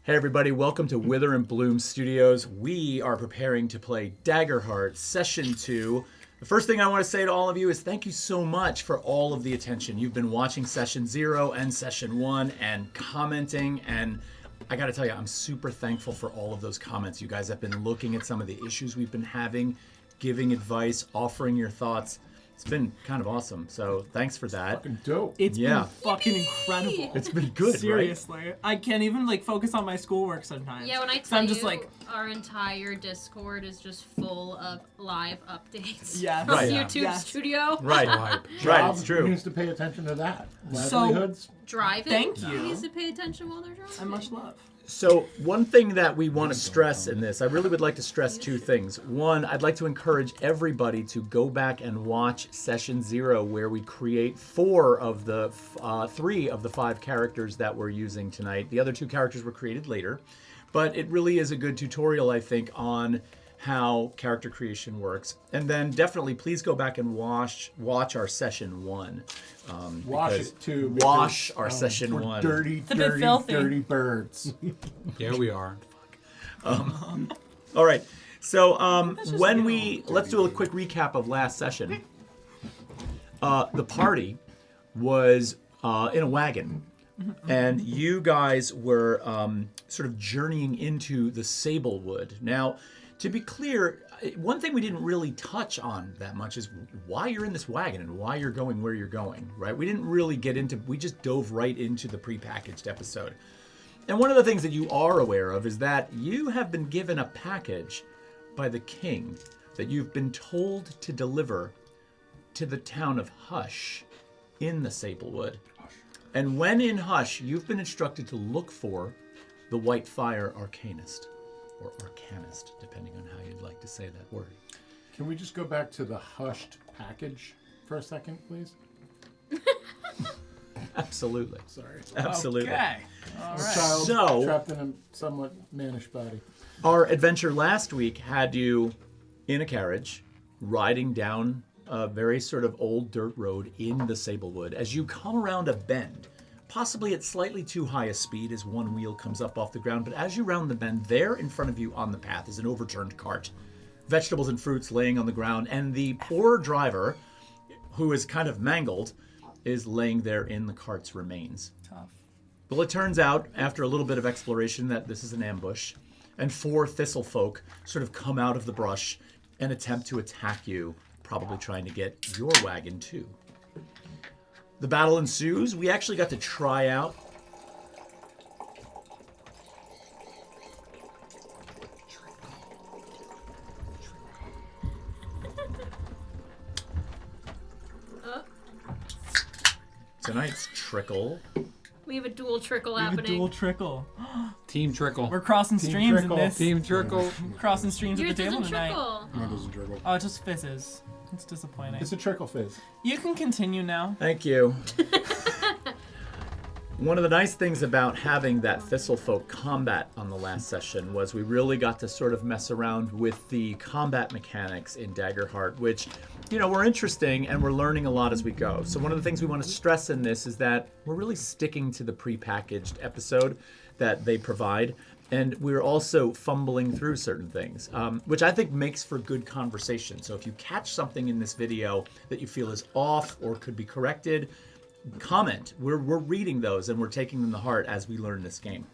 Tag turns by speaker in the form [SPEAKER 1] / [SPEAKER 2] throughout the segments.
[SPEAKER 1] Hey everybody, welcome to Wither and Bloom Studios. We are preparing to play Daggerheart Session 2. The first thing I want to say to all of you is thank you so much for all of the attention. You've been watching Session 0 and Session 1 and commenting, and I gotta tell you, I'm super thankful for all of those comments. You guys have been looking at some of the issues we've been having, giving advice, offering your thoughts. It's been kind of awesome, so thanks for that.
[SPEAKER 2] Fucking dope.
[SPEAKER 3] It's been fucking incredible.
[SPEAKER 1] It's been good,
[SPEAKER 3] Seriously.
[SPEAKER 1] right?
[SPEAKER 3] I can't even focus on my schoolwork sometimes.
[SPEAKER 4] Yeah, when I tell
[SPEAKER 3] I'm
[SPEAKER 4] you,
[SPEAKER 3] just
[SPEAKER 4] our entire Discord is just full of live updates
[SPEAKER 3] Yeah.
[SPEAKER 4] from
[SPEAKER 1] Right.
[SPEAKER 4] YouTube
[SPEAKER 3] Yes.
[SPEAKER 4] Studio.
[SPEAKER 1] Right, right, it's true.
[SPEAKER 2] Needs to pay attention to that.
[SPEAKER 3] So-
[SPEAKER 2] Livelihoods.
[SPEAKER 4] Driving.
[SPEAKER 3] Thank you.
[SPEAKER 4] Needs to pay attention while they're driving.
[SPEAKER 3] And much love.
[SPEAKER 1] So one thing that we want to stress in this, I really would like to stress two things. One, I'd like to encourage everybody to go back and watch Session 0, where we create 3 of the 5 characters that we're using tonight. The other 2 characters were created later. But it really is a good tutorial, I think, on how character creation works. And then definitely please go back and watch our Session 1.
[SPEAKER 2] Wash
[SPEAKER 1] because-
[SPEAKER 2] it too.
[SPEAKER 1] Wash
[SPEAKER 2] because,
[SPEAKER 1] our Session
[SPEAKER 2] we're
[SPEAKER 1] 1.
[SPEAKER 2] Dirty,
[SPEAKER 3] a bit filthy.
[SPEAKER 2] dirty birds.
[SPEAKER 5] Yeah, we are.
[SPEAKER 1] All right. So let's do a quick recap of last session. The party was in a wagon, and you guys were sort of journeying into the Sablewood. Now, to be clear, one thing we didn't really touch on that much is why you're in this wagon and why you're going where you're going, right? We didn't really we just dove right into the prepackaged episode. And one of the things that you are aware of is that you have been given a package by the king that you've been told to deliver to the town of Hush in the Sablewood. And when in Hush, you've been instructed to look for the White Fire Arcanist, or Arcanist, depending on how you'd like to say that word.
[SPEAKER 2] Can we just go back to the hushed package for a second, please?
[SPEAKER 1] Absolutely.
[SPEAKER 2] Sorry.
[SPEAKER 1] Absolutely.
[SPEAKER 3] Okay.
[SPEAKER 2] A child
[SPEAKER 1] So-
[SPEAKER 2] trapped in a somewhat mannish body.
[SPEAKER 1] Our adventure last week had you in a carriage, riding down a very sort of old dirt road in the Sablewood. As you come around a bend, possibly at slightly too high a speed as one wheel comes up off the ground, but as you round the bend, there in front of you on the path is an overturned cart. Vegetables and fruits laying on the ground, and the poor driver, who is kind of mangled, is laying there in the cart's remains.
[SPEAKER 3] Tough.
[SPEAKER 1] Well, it turns out, after a little bit of exploration, that this is an ambush, and 4 thistle folk sort of come out of the brush and attempt to attack you, probably trying to get your wagon too. The battle ensues. We actually got to try out tonight's trickle.
[SPEAKER 4] We have a dual trickle
[SPEAKER 3] We have a
[SPEAKER 4] happening.
[SPEAKER 3] dual trickle.
[SPEAKER 5] Team Trickle.
[SPEAKER 3] We're crossing streams
[SPEAKER 2] trickle.
[SPEAKER 3] in this.
[SPEAKER 5] Team Trickle.
[SPEAKER 3] We're crossing streams
[SPEAKER 4] Yours
[SPEAKER 3] at the table
[SPEAKER 4] doesn't
[SPEAKER 3] tonight.
[SPEAKER 4] trickle.
[SPEAKER 2] No, it doesn't trickle.
[SPEAKER 3] Oh, it just fizzes. It's disappointing.
[SPEAKER 2] It's a trickle fizz.
[SPEAKER 3] You can continue now.
[SPEAKER 1] Thank you. One of the nice things about having that Thistlefolk combat on the last session was we really got to sort of mess around with the combat mechanics in Daggerheart, which, were interesting and we're learning a lot as we go. So one of the things we want to stress in this is that we're really sticking to the prepackaged episode that they provide. And we're also fumbling through certain things, which I think makes for good conversation. So if you catch something in this video that you feel is off or could be corrected, comment. We're reading those and we're taking them to heart as we learn this game.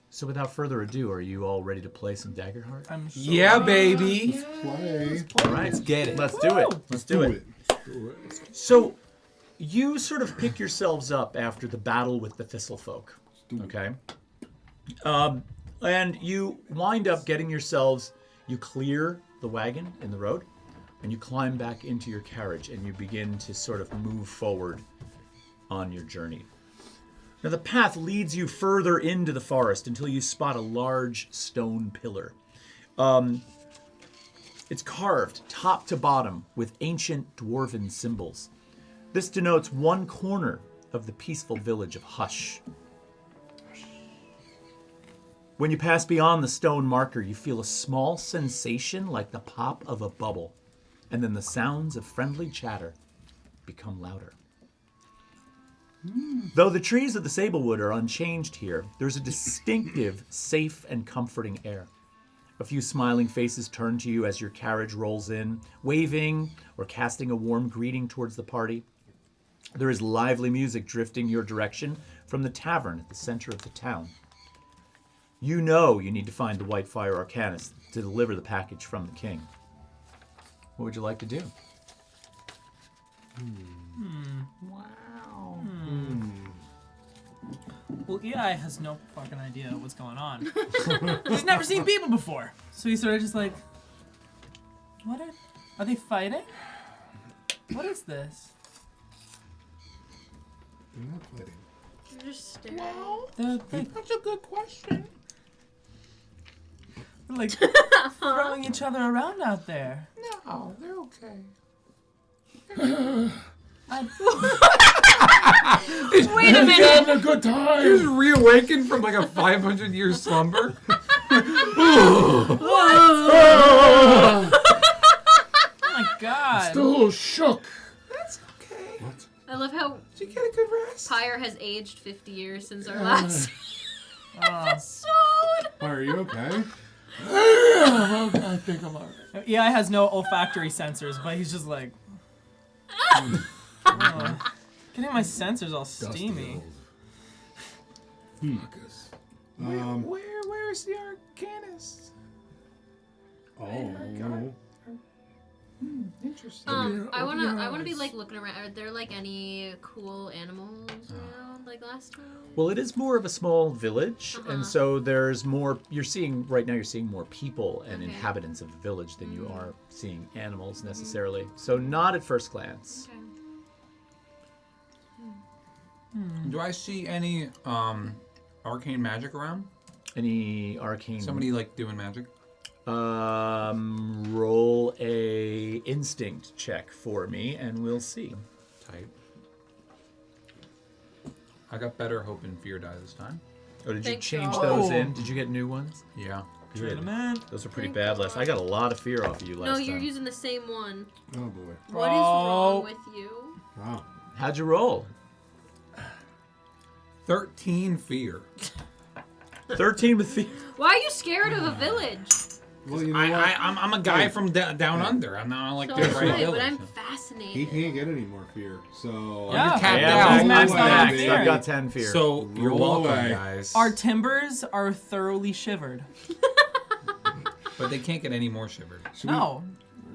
[SPEAKER 1] So without further ado, are you all ready to play some Daggerheart?
[SPEAKER 3] I'm so
[SPEAKER 5] Yeah, baby.
[SPEAKER 2] Play.
[SPEAKER 1] All right,
[SPEAKER 5] Let's get it.
[SPEAKER 1] Let's do it. Let's do it. So you sort of pick yourselves up after the battle with the Thistlefolk, okay? And you wind up getting yourselves, you clear the wagon in the road, and you climb back into your carriage, and you begin to sort of move forward on your journey. Now the path leads you further into the forest until you spot a large stone pillar. It's carved top to bottom with ancient dwarven symbols. This denotes one corner of the peaceful village of Hush. When you pass beyond the stone marker, you feel a small sensation like the pop of a bubble, and then the sounds of friendly chatter become louder. Though the trees of the sablewood are unchanged here, there's a distinctive, safe and comforting air. A few smiling faces turn to you as your carriage rolls in, waving or casting a warm greeting towards the party. There is lively music drifting your direction from the tavern at the center of the town. You know you need to find the Whitefire Arcanist to deliver the package from the king. What would you like to do?
[SPEAKER 3] Wow. Well, Eli has no fucking idea what's going on. He's never seen people before. So he's sort of just like, what are they fighting? What is this?
[SPEAKER 2] They're not fighting.
[SPEAKER 4] You're just staring.
[SPEAKER 3] That's a good question. They're like throwing each other around out there.
[SPEAKER 2] No, they're okay.
[SPEAKER 4] Wait a minute.
[SPEAKER 2] Having a good time.
[SPEAKER 5] He was reawakened from like a 500-year slumber.
[SPEAKER 3] Oh my god.
[SPEAKER 2] Still a little shook.
[SPEAKER 5] That's okay.
[SPEAKER 2] What?
[SPEAKER 4] I love how
[SPEAKER 5] Did you get a good rest?
[SPEAKER 4] Pyre has aged 50 years since our last
[SPEAKER 3] Oh.
[SPEAKER 4] episode.
[SPEAKER 2] Are you okay? I think I'm alright.
[SPEAKER 3] Eli has no olfactory sensors, but he's just like, getting my sensors all steamy.
[SPEAKER 2] Fuckus.
[SPEAKER 5] Where's the Arcanist?
[SPEAKER 2] Oh.
[SPEAKER 5] Interesting.
[SPEAKER 4] I wanna be like looking around. Are there like any cool animals around like last time?
[SPEAKER 1] Well, it is more of a small village, and so there's more. You're seeing more people and
[SPEAKER 4] Okay.
[SPEAKER 1] inhabitants of the village than you are seeing animals necessarily. So not at first glance.
[SPEAKER 4] Okay.
[SPEAKER 5] Do I see any arcane magic around?
[SPEAKER 1] Any arcane?
[SPEAKER 5] Somebody like doing magic?
[SPEAKER 1] Roll a instinct check for me, and we'll see.
[SPEAKER 5] Type. I got better hope and fear die this time.
[SPEAKER 1] Oh, did you
[SPEAKER 4] Thank
[SPEAKER 1] change
[SPEAKER 4] God.
[SPEAKER 1] those
[SPEAKER 3] Oh.
[SPEAKER 1] in? Did you get new ones?
[SPEAKER 5] Yeah.
[SPEAKER 1] Good.
[SPEAKER 3] Man.
[SPEAKER 1] Those are pretty
[SPEAKER 4] Thank
[SPEAKER 1] bad last.
[SPEAKER 4] God.
[SPEAKER 1] I got a lot of fear off of you last
[SPEAKER 4] No,
[SPEAKER 1] time.
[SPEAKER 4] you're using the same one.
[SPEAKER 2] Oh boy.
[SPEAKER 4] What is wrong with you?
[SPEAKER 2] Wow.
[SPEAKER 1] How'd you roll?
[SPEAKER 5] 13 fear.
[SPEAKER 1] 13 with fear.
[SPEAKER 4] Why are you scared of a village?
[SPEAKER 2] Well, you know what?
[SPEAKER 5] I'm a guy from down under. I'm not like
[SPEAKER 4] So
[SPEAKER 5] the
[SPEAKER 4] am
[SPEAKER 5] right
[SPEAKER 4] I,
[SPEAKER 5] village.
[SPEAKER 4] but I'm
[SPEAKER 2] He
[SPEAKER 4] fascinated.
[SPEAKER 2] can't get any more fear. So
[SPEAKER 3] Yeah.
[SPEAKER 5] You're capped
[SPEAKER 1] Yeah,
[SPEAKER 5] out.
[SPEAKER 3] he's maxed out on
[SPEAKER 1] maxed.
[SPEAKER 3] fear.
[SPEAKER 1] I've got 10 fear.
[SPEAKER 5] So you're
[SPEAKER 2] Roll
[SPEAKER 5] welcome,
[SPEAKER 2] away.
[SPEAKER 5] guys.
[SPEAKER 3] Our timbers are thoroughly shivered.
[SPEAKER 5] But they can't get any more shivered.
[SPEAKER 2] Should we-
[SPEAKER 3] No,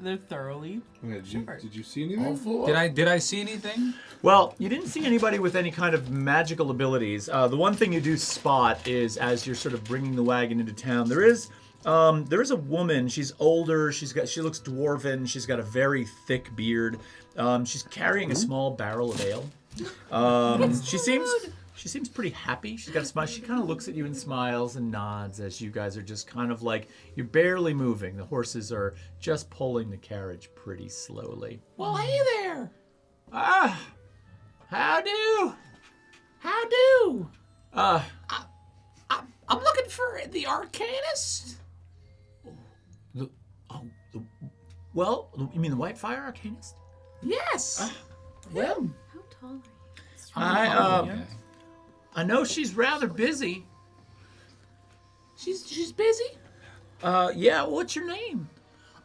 [SPEAKER 3] they're thoroughly
[SPEAKER 2] Okay,
[SPEAKER 3] shivered.
[SPEAKER 2] did you see anything?
[SPEAKER 5] Did I see anything?
[SPEAKER 1] Well, you didn't see anybody with any kind of magical abilities. The one thing you do spot is as you're sort of bringing the wagon into town, there is a woman. She's older. She looks dwarven. She's got a very thick beard. She's carrying a small barrel of ale. She seems pretty happy. She's got a smile. She kind of looks at you and smiles and nods as you guys are just kind of like, you're barely moving. The horses are just pulling the carriage pretty slowly.
[SPEAKER 5] Well, hey there.
[SPEAKER 1] Ah, how do?
[SPEAKER 5] I'm looking for the Arcanist.
[SPEAKER 1] Well, you mean the Whitefire Arcanist?
[SPEAKER 5] Yes.
[SPEAKER 1] Well,
[SPEAKER 4] How tall are you?
[SPEAKER 1] I know she's rather busy.
[SPEAKER 5] She's busy.
[SPEAKER 1] Yeah, what's your name?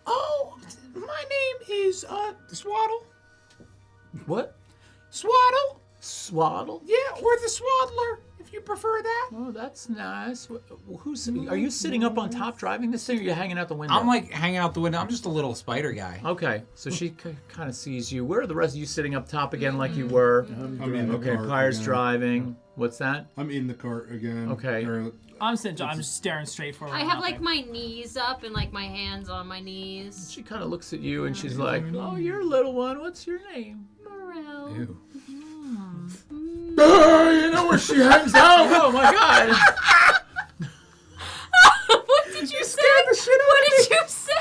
[SPEAKER 5] Oh, my name is Swaddle.
[SPEAKER 1] What?
[SPEAKER 5] Swaddle.
[SPEAKER 1] Swaddle?
[SPEAKER 5] Yeah, or the Swaddler, if you prefer that.
[SPEAKER 1] Oh, that's nice. Are you sitting up on top driving this thing, or are you hanging out the window?
[SPEAKER 5] I'm like hanging out the window. I'm just a little spider guy.
[SPEAKER 1] Okay, so she kind of sees you. Where are the rest of you sitting up top again like you were?
[SPEAKER 2] I'm in the
[SPEAKER 1] Okay,
[SPEAKER 2] cart
[SPEAKER 1] Pyre's
[SPEAKER 2] again.
[SPEAKER 1] driving. What's that?
[SPEAKER 2] I'm in the cart again.
[SPEAKER 1] Okay.
[SPEAKER 3] I'm just staring straight forward.
[SPEAKER 4] I have like
[SPEAKER 3] nothing.
[SPEAKER 4] my knees up and like my hands on my knees.
[SPEAKER 1] She kind of looks at you and she's like, "Oh, you're a little one. What's your name?"
[SPEAKER 4] Morel.
[SPEAKER 5] Ew.
[SPEAKER 2] You know where she hangs out?
[SPEAKER 1] Oh my God!
[SPEAKER 4] What did you say? What did you say?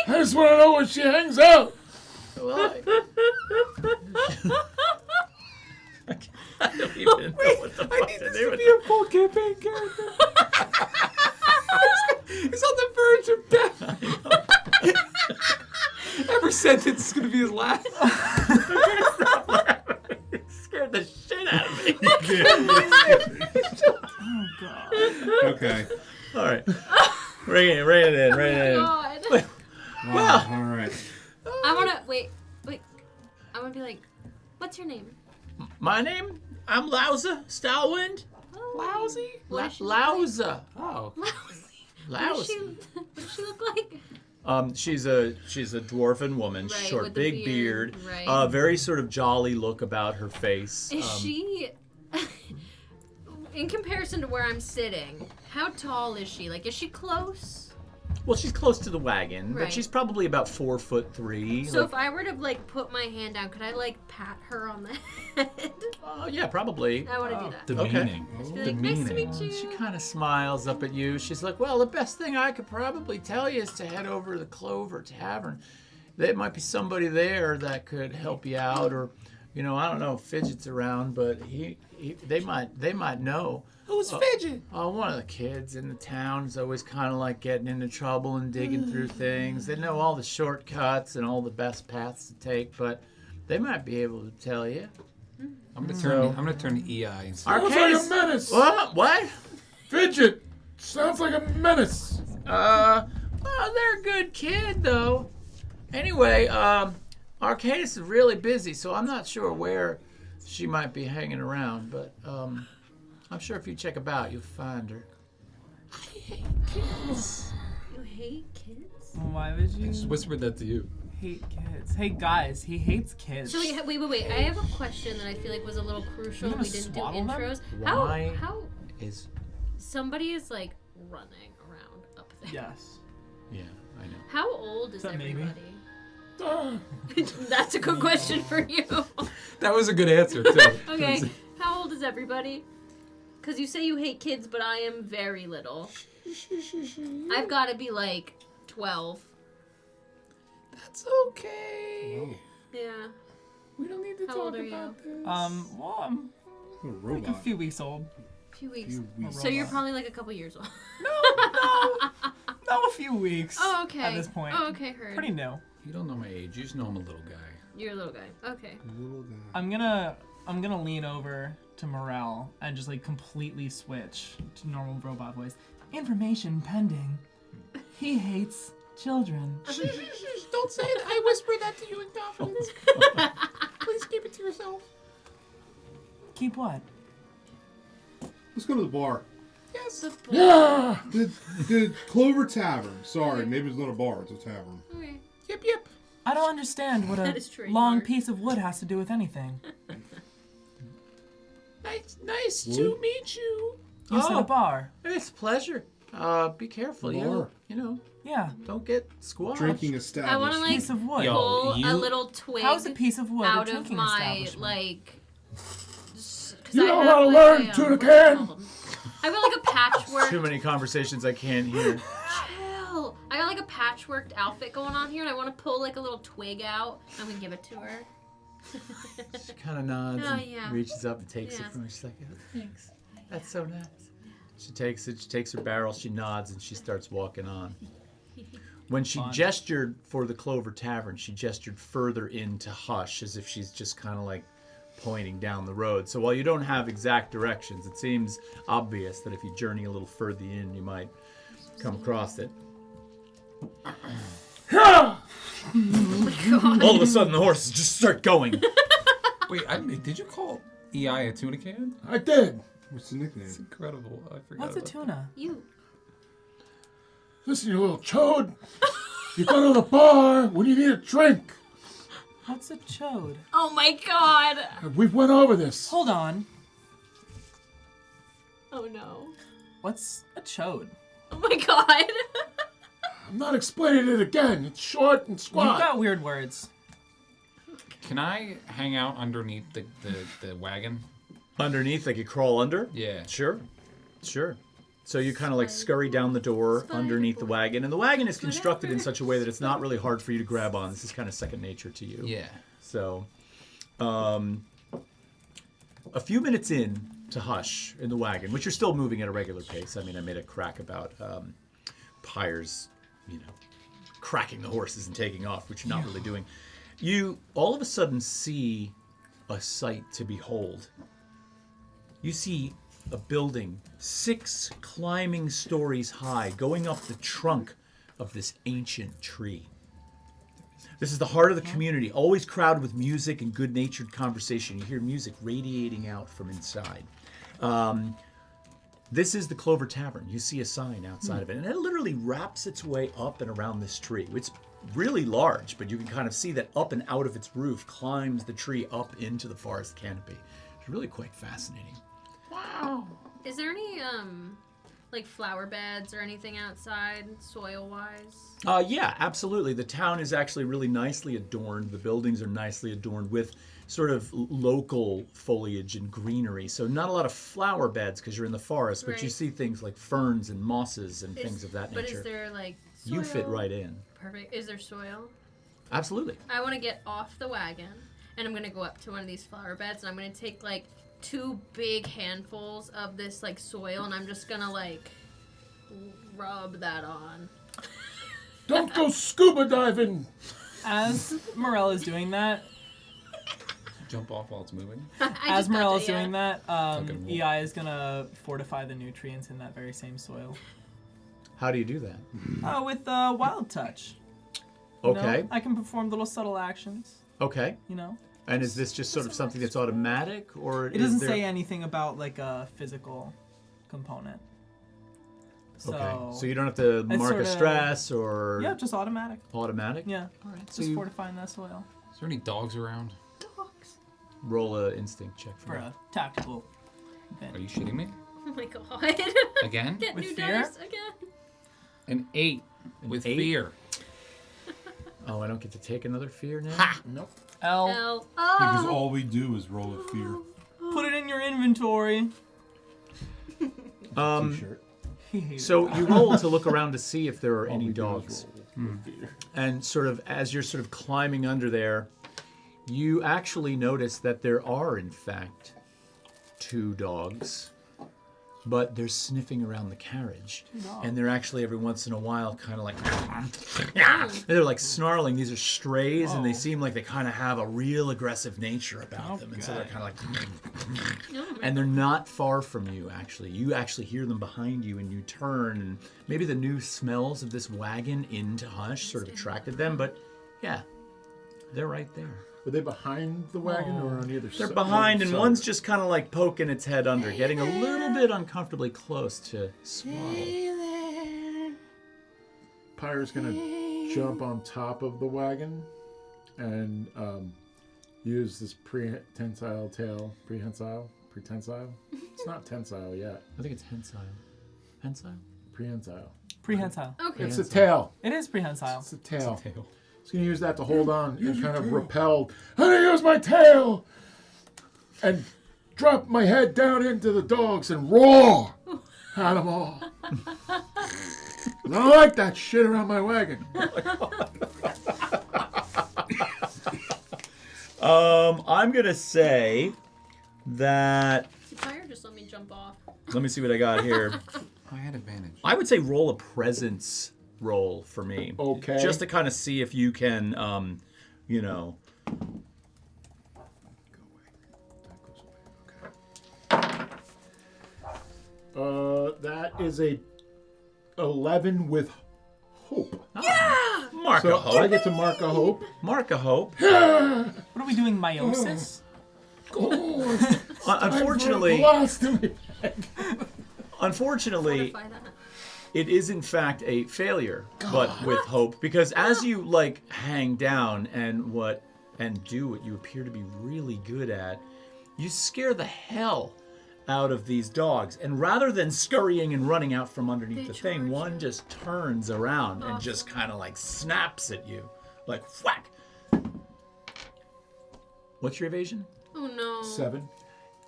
[SPEAKER 2] I just want to know where she hangs out.
[SPEAKER 1] Well, I don't even know what the fuck to do with
[SPEAKER 5] a full campaign character. He's on the verge of death. Every sentence is going to be his last.
[SPEAKER 1] It scared the shit out of me.
[SPEAKER 3] Oh god.
[SPEAKER 5] Okay.
[SPEAKER 1] All right. Bring it in.
[SPEAKER 4] God.
[SPEAKER 5] Well, all right.
[SPEAKER 4] I wanna wait. I wanna be like, what's your name?
[SPEAKER 1] My name? I'm Lousa Stowwind.
[SPEAKER 4] Oh,
[SPEAKER 1] Lousy?
[SPEAKER 4] What does she look like?
[SPEAKER 1] Lousa. Oh.
[SPEAKER 4] Lousy.
[SPEAKER 1] Lousy.
[SPEAKER 4] What does she look like?
[SPEAKER 1] She's a dwarven woman,
[SPEAKER 4] Right,
[SPEAKER 1] short,
[SPEAKER 4] with the
[SPEAKER 1] big beard,
[SPEAKER 4] right.
[SPEAKER 1] very sort of jolly look about her face.
[SPEAKER 4] Is she, in comparison to where I'm sitting, how tall is she? Like, is she close?
[SPEAKER 1] Well, she's close to the wagon,
[SPEAKER 4] Right.
[SPEAKER 1] but she's probably about 4'3".
[SPEAKER 4] So if I were to, like, put my hand down, could I, like, pat her on the head?
[SPEAKER 1] Yeah, probably.
[SPEAKER 4] I want to do that.
[SPEAKER 6] Demeaning.
[SPEAKER 4] Just be like, nice to meet you.
[SPEAKER 1] She kind of smiles up at you. She's like, well, the best thing I could probably tell you is to head over to the Clover Tavern. There might be somebody there that could help you out, or, I don't know if Fidget's around, but they might know.
[SPEAKER 6] Who's Fidget?
[SPEAKER 1] Oh, one of the kids in the town is always kind of like getting into trouble and digging through things. They know all the shortcuts and all the best paths to take, but they might be able to tell you.
[SPEAKER 6] I'm gonna turn to EI and say,
[SPEAKER 2] Sounds like a
[SPEAKER 1] Arcanist.
[SPEAKER 2] menace.
[SPEAKER 1] What?
[SPEAKER 2] Fidget. Sounds like a menace.
[SPEAKER 1] Well, they're a good kid, though. Anyway, Arcanist is really busy, so I'm not sure where she might be hanging around, but I'm sure if you check about, you'll find her.
[SPEAKER 4] You hate kids?
[SPEAKER 3] Why would you
[SPEAKER 6] just whispered that to you.
[SPEAKER 3] hate kids? Hey guys, he hates kids.
[SPEAKER 4] So wait. I have a question that I feel like was a little crucial.
[SPEAKER 3] You
[SPEAKER 4] We
[SPEAKER 3] gonna
[SPEAKER 4] didn't do
[SPEAKER 3] swaddle them?
[SPEAKER 4] intros.
[SPEAKER 1] Why
[SPEAKER 4] How
[SPEAKER 1] is...
[SPEAKER 4] somebody is like running around up there?
[SPEAKER 3] Yes.
[SPEAKER 1] Yeah, I know.
[SPEAKER 4] How old is
[SPEAKER 3] Is that maybe?
[SPEAKER 4] everybody?
[SPEAKER 2] Ah,
[SPEAKER 4] That's a good question for you.
[SPEAKER 6] That was a good answer too.
[SPEAKER 4] Okay, how old is everybody? Because you say you hate kids, but I am very little. I've got to be like 12.
[SPEAKER 6] That's okay.
[SPEAKER 4] Yeah.
[SPEAKER 6] We don't need to
[SPEAKER 4] How
[SPEAKER 6] talk
[SPEAKER 4] old are you?
[SPEAKER 6] about this.
[SPEAKER 3] Well, I'm
[SPEAKER 5] A
[SPEAKER 3] like a
[SPEAKER 5] robot.
[SPEAKER 3] few weeks old.
[SPEAKER 4] A few weeks.
[SPEAKER 5] Few weeks.
[SPEAKER 4] So you're probably like a couple years old.
[SPEAKER 3] No, a few weeks.
[SPEAKER 4] Oh, okay.
[SPEAKER 3] At this point.
[SPEAKER 4] Oh, okay, heard.
[SPEAKER 3] Pretty new.
[SPEAKER 6] You don't know my age. You just know I'm a little guy.
[SPEAKER 4] You're a little guy. Okay.
[SPEAKER 5] Little guy.
[SPEAKER 3] I'm gonna lean over to Morel and just like completely switch to normal robot voice. Information pending. He hates children.
[SPEAKER 6] Don't say it. I whispered that to you in confidence. Please keep it to yourself.
[SPEAKER 3] Keep what?
[SPEAKER 5] Let's go to the bar.
[SPEAKER 6] Yes.
[SPEAKER 2] yeah.
[SPEAKER 5] The Clover Tavern. Sorry, maybe it's not a bar. It's a tavern.
[SPEAKER 4] Okay.
[SPEAKER 6] Yep.
[SPEAKER 3] I don't understand what
[SPEAKER 4] That
[SPEAKER 3] a
[SPEAKER 4] is trademark.
[SPEAKER 3] long piece of wood has to do with anything.
[SPEAKER 6] Nice
[SPEAKER 5] Wood?
[SPEAKER 6] to meet you.
[SPEAKER 3] You said
[SPEAKER 1] Oh.
[SPEAKER 3] a bar.
[SPEAKER 1] It's a pleasure. Be careful,
[SPEAKER 5] Bar.
[SPEAKER 3] Yeah.
[SPEAKER 1] don't get squashed.
[SPEAKER 5] Drinking establishment.
[SPEAKER 4] I want to like
[SPEAKER 3] Piece of wood.
[SPEAKER 6] Yo.
[SPEAKER 4] pull a
[SPEAKER 6] you-
[SPEAKER 4] little twig
[SPEAKER 3] How's a piece of wood
[SPEAKER 4] out
[SPEAKER 3] a
[SPEAKER 4] of
[SPEAKER 3] drinking
[SPEAKER 4] my
[SPEAKER 3] establishment?
[SPEAKER 4] like.
[SPEAKER 2] You know how to learn, tuna can.
[SPEAKER 4] I've got like a patchwork.
[SPEAKER 1] Too many conversations I can't hear.
[SPEAKER 4] Chill. I got like a patchworked outfit going on here, and I want to pull like a little twig out. I'm gonna give it to her.
[SPEAKER 1] She kind of nods
[SPEAKER 4] Oh,
[SPEAKER 1] and
[SPEAKER 4] yeah.
[SPEAKER 1] reaches up and takes
[SPEAKER 4] Yeah.
[SPEAKER 1] it from her. She's like, oh, thanks. That's so nice. She takes it, she takes her barrel, she nods, and she starts walking on. When she
[SPEAKER 3] Fun.
[SPEAKER 1] gestured for the Clover Tavern, she gestured further into Hush, as if she's just kind of like pointing down the road. So while you don't have exact directions, it seems obvious that if you journey a little further in, you might come across it. All of a sudden, the horses just start going.
[SPEAKER 6] Wait, did you call EI a tuna can?
[SPEAKER 2] I did.
[SPEAKER 5] What's the nickname?
[SPEAKER 6] It's incredible. I forgot.
[SPEAKER 3] What's a
[SPEAKER 6] about
[SPEAKER 3] tuna?
[SPEAKER 4] You.
[SPEAKER 2] Listen, you little chode. You go to the bar when you need a drink.
[SPEAKER 3] What's a chode?
[SPEAKER 4] Oh my god.
[SPEAKER 2] We went over this.
[SPEAKER 3] Hold on.
[SPEAKER 4] Oh no.
[SPEAKER 3] What's a chode?
[SPEAKER 4] Oh my god.
[SPEAKER 2] I'm not explaining it again. It's short and
[SPEAKER 3] You've
[SPEAKER 2] squat.
[SPEAKER 3] got weird words.
[SPEAKER 6] Can I hang out underneath the wagon?
[SPEAKER 1] Underneath, like you crawl under?
[SPEAKER 6] Yeah.
[SPEAKER 1] Sure. So you kind of like scurry down the door underneath the wagon. And the wagon is constructed in such a way that it's not really hard for you to grab on. This is kind of second nature to you.
[SPEAKER 6] Yeah.
[SPEAKER 1] So, a few minutes in to Hush in the wagon, which you're still moving at a regular pace. I mean, I made a crack about Pyre's, cracking the horses and taking off, which you're not really doing. You all of a sudden see a sight to behold. you see a building 6 climbing stories high, going up the trunk of this ancient tree. This is the heart of the community, always crowded with music and good-natured conversation. You hear music radiating out from inside. This is the Clover Tavern. You see a sign outside of it, and it literally wraps its way up and around this tree. It's really large, but you can kind of see that up and out of its roof climbs the tree up into the forest canopy. It's really quite fascinating.
[SPEAKER 6] Wow.
[SPEAKER 4] Is there any like flower beds or anything outside, soil-wise?
[SPEAKER 1] Yeah, absolutely. The town is actually really nicely adorned. The buildings are nicely adorned with sort of local foliage and greenery. So not a lot of flower beds because you're in the forest, but you
[SPEAKER 4] Right.
[SPEAKER 1] see things like ferns and mosses and things of that
[SPEAKER 4] But
[SPEAKER 1] nature.
[SPEAKER 4] is there like soil?
[SPEAKER 1] You fit right in.
[SPEAKER 4] Perfect. Is there soil?
[SPEAKER 1] Absolutely.
[SPEAKER 4] I want to get off the wagon, and I'm gonna go up to one of these flower beds, and I'm gonna take like 2 big handfuls of this like soil, and I'm just gonna like rub that on.
[SPEAKER 2] Don't go scuba diving.
[SPEAKER 3] As Morel is doing that,
[SPEAKER 5] Jump off while it's moving.
[SPEAKER 3] as Morel is
[SPEAKER 4] yeah.
[SPEAKER 3] doing that,
[SPEAKER 5] Fucking wolf.
[SPEAKER 3] EI is gonna fortify the nutrients in that very same soil.
[SPEAKER 1] How do you do that?
[SPEAKER 3] With Wild Touch. You know,
[SPEAKER 1] Okay.
[SPEAKER 3] I can perform little subtle actions,
[SPEAKER 1] Okay.
[SPEAKER 3] you know.
[SPEAKER 1] And is this just sort of something that's automatic, or
[SPEAKER 3] It doesn't say anything about like a physical component. So,
[SPEAKER 1] Okay. So you don't have to
[SPEAKER 3] it's
[SPEAKER 1] mark a
[SPEAKER 3] sorta-
[SPEAKER 1] stress or
[SPEAKER 3] yeah, just automatic.
[SPEAKER 1] automatic.
[SPEAKER 3] Yeah,
[SPEAKER 1] All right. So
[SPEAKER 3] just
[SPEAKER 1] you
[SPEAKER 3] fortifying that soil
[SPEAKER 5] Is there any dogs around?
[SPEAKER 4] Dogs.
[SPEAKER 1] roll a instinct check for
[SPEAKER 3] for
[SPEAKER 1] me.
[SPEAKER 3] a tactical event.
[SPEAKER 5] Are you shitting me?
[SPEAKER 4] Oh my god.
[SPEAKER 5] Again?
[SPEAKER 4] Get
[SPEAKER 3] With
[SPEAKER 4] new
[SPEAKER 3] fear?
[SPEAKER 4] dice again.
[SPEAKER 5] An 8 with
[SPEAKER 1] 8?
[SPEAKER 5] fear.
[SPEAKER 1] Oh, I don't get to take another fear now.
[SPEAKER 5] Ha!
[SPEAKER 2] Nope.
[SPEAKER 3] L,
[SPEAKER 4] L.
[SPEAKER 7] Because
[SPEAKER 4] Oh.
[SPEAKER 7] all we do is roll a fear.
[SPEAKER 3] put it in your inventory.
[SPEAKER 2] T-shirt.
[SPEAKER 3] He hated
[SPEAKER 1] So
[SPEAKER 3] that.
[SPEAKER 1] you roll to look around to see if there are
[SPEAKER 7] All
[SPEAKER 1] any
[SPEAKER 7] we do is
[SPEAKER 1] dogs.
[SPEAKER 7] roll a fear.
[SPEAKER 1] And sort of as you're sort of climbing under there, you actually notice that there are, in fact, 2 dogs, but they're sniffing around the carriage. And they're actually every once in a while kind of like, they're like snarling. These are strays, and they
[SPEAKER 3] Whoa.
[SPEAKER 1] seem like they kind of have a real aggressive nature about them. And so they're
[SPEAKER 3] Okay.
[SPEAKER 1] kind of like,
[SPEAKER 4] Oh my
[SPEAKER 1] and they're not far from you, actually. You actually hear them behind you, and you turn, and maybe the new smells of this wagon into Hush sort of attracted them, but yeah, they're right there.
[SPEAKER 2] Were they behind the wagon or on either side?
[SPEAKER 1] They're behind, and one's just kind of like poking its head under, getting a little bit uncomfortably close to Swaddle.
[SPEAKER 2] Pyre's gonna jump on top of the wagon and use this prehensile tail. Prehensile? It's not tensile yet.
[SPEAKER 1] I think it's Hensile. Hensile?
[SPEAKER 2] Prehensile.
[SPEAKER 3] Prehensile.
[SPEAKER 4] Okay.
[SPEAKER 2] It's a tail.
[SPEAKER 3] It is prehensile.
[SPEAKER 2] It's a tail.
[SPEAKER 5] Tail.
[SPEAKER 2] He's gonna use that to hold on and kind of repel. I'm gonna use my tail and drop my head down into the dogs and roar at them all. I don't like that shit around my wagon.
[SPEAKER 1] I'm gonna say that.
[SPEAKER 4] Fire, just let me jump off.
[SPEAKER 1] Let me see what I got here.
[SPEAKER 5] I had advantage.
[SPEAKER 1] I would say roll a presence roll for me.
[SPEAKER 2] Okay.
[SPEAKER 1] Just to kind of see if you can, you know.
[SPEAKER 2] That is a 11 with hope.
[SPEAKER 1] Mark a
[SPEAKER 2] So I
[SPEAKER 1] hope.
[SPEAKER 2] get to mark a hope.
[SPEAKER 1] Mark a hope.
[SPEAKER 3] What are we doing, meiosis?
[SPEAKER 1] Unfortunately, unfortunately,
[SPEAKER 4] Fortify that.
[SPEAKER 1] it is in fact a failure, but with hope, because as you like hang down and do what you appear to be really good at, you scare the hell out of these dogs, and rather than scurrying and running out from underneath
[SPEAKER 4] They
[SPEAKER 1] the thing,
[SPEAKER 4] charge
[SPEAKER 1] one
[SPEAKER 4] you.
[SPEAKER 1] just turns around and
[SPEAKER 4] Awesome.
[SPEAKER 1] just kind of like snaps at you, like whack. What's your evasion?
[SPEAKER 4] Oh no.
[SPEAKER 2] 7.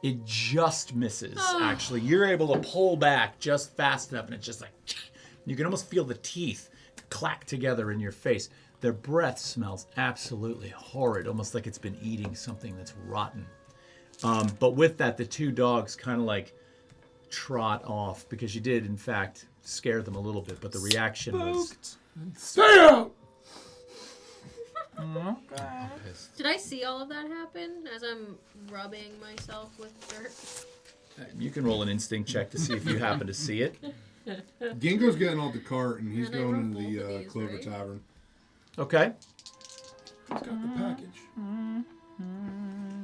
[SPEAKER 1] It just misses,
[SPEAKER 4] Oh.
[SPEAKER 1] actually. You're able to pull back just fast enough, and it's just like, you can almost feel the teeth clack together in your face. Their breath smells absolutely horrid, almost like it's been eating something that's rotten. But with that, the 2 dogs kind of like trot off, because you did, in fact, scare them a little bit, but the reaction was...
[SPEAKER 2] Stay out!
[SPEAKER 4] Did I see all of that happen as I'm rubbing myself with dirt?
[SPEAKER 1] You can roll an instinct check to see if you happen to see it.
[SPEAKER 8] Gingo's getting off the cart and he's
[SPEAKER 4] And I
[SPEAKER 8] going
[SPEAKER 4] roll
[SPEAKER 8] into
[SPEAKER 4] both of
[SPEAKER 8] the
[SPEAKER 4] these,
[SPEAKER 8] Clover
[SPEAKER 4] right?
[SPEAKER 8] Tavern.
[SPEAKER 1] Okay.
[SPEAKER 2] He's got the package.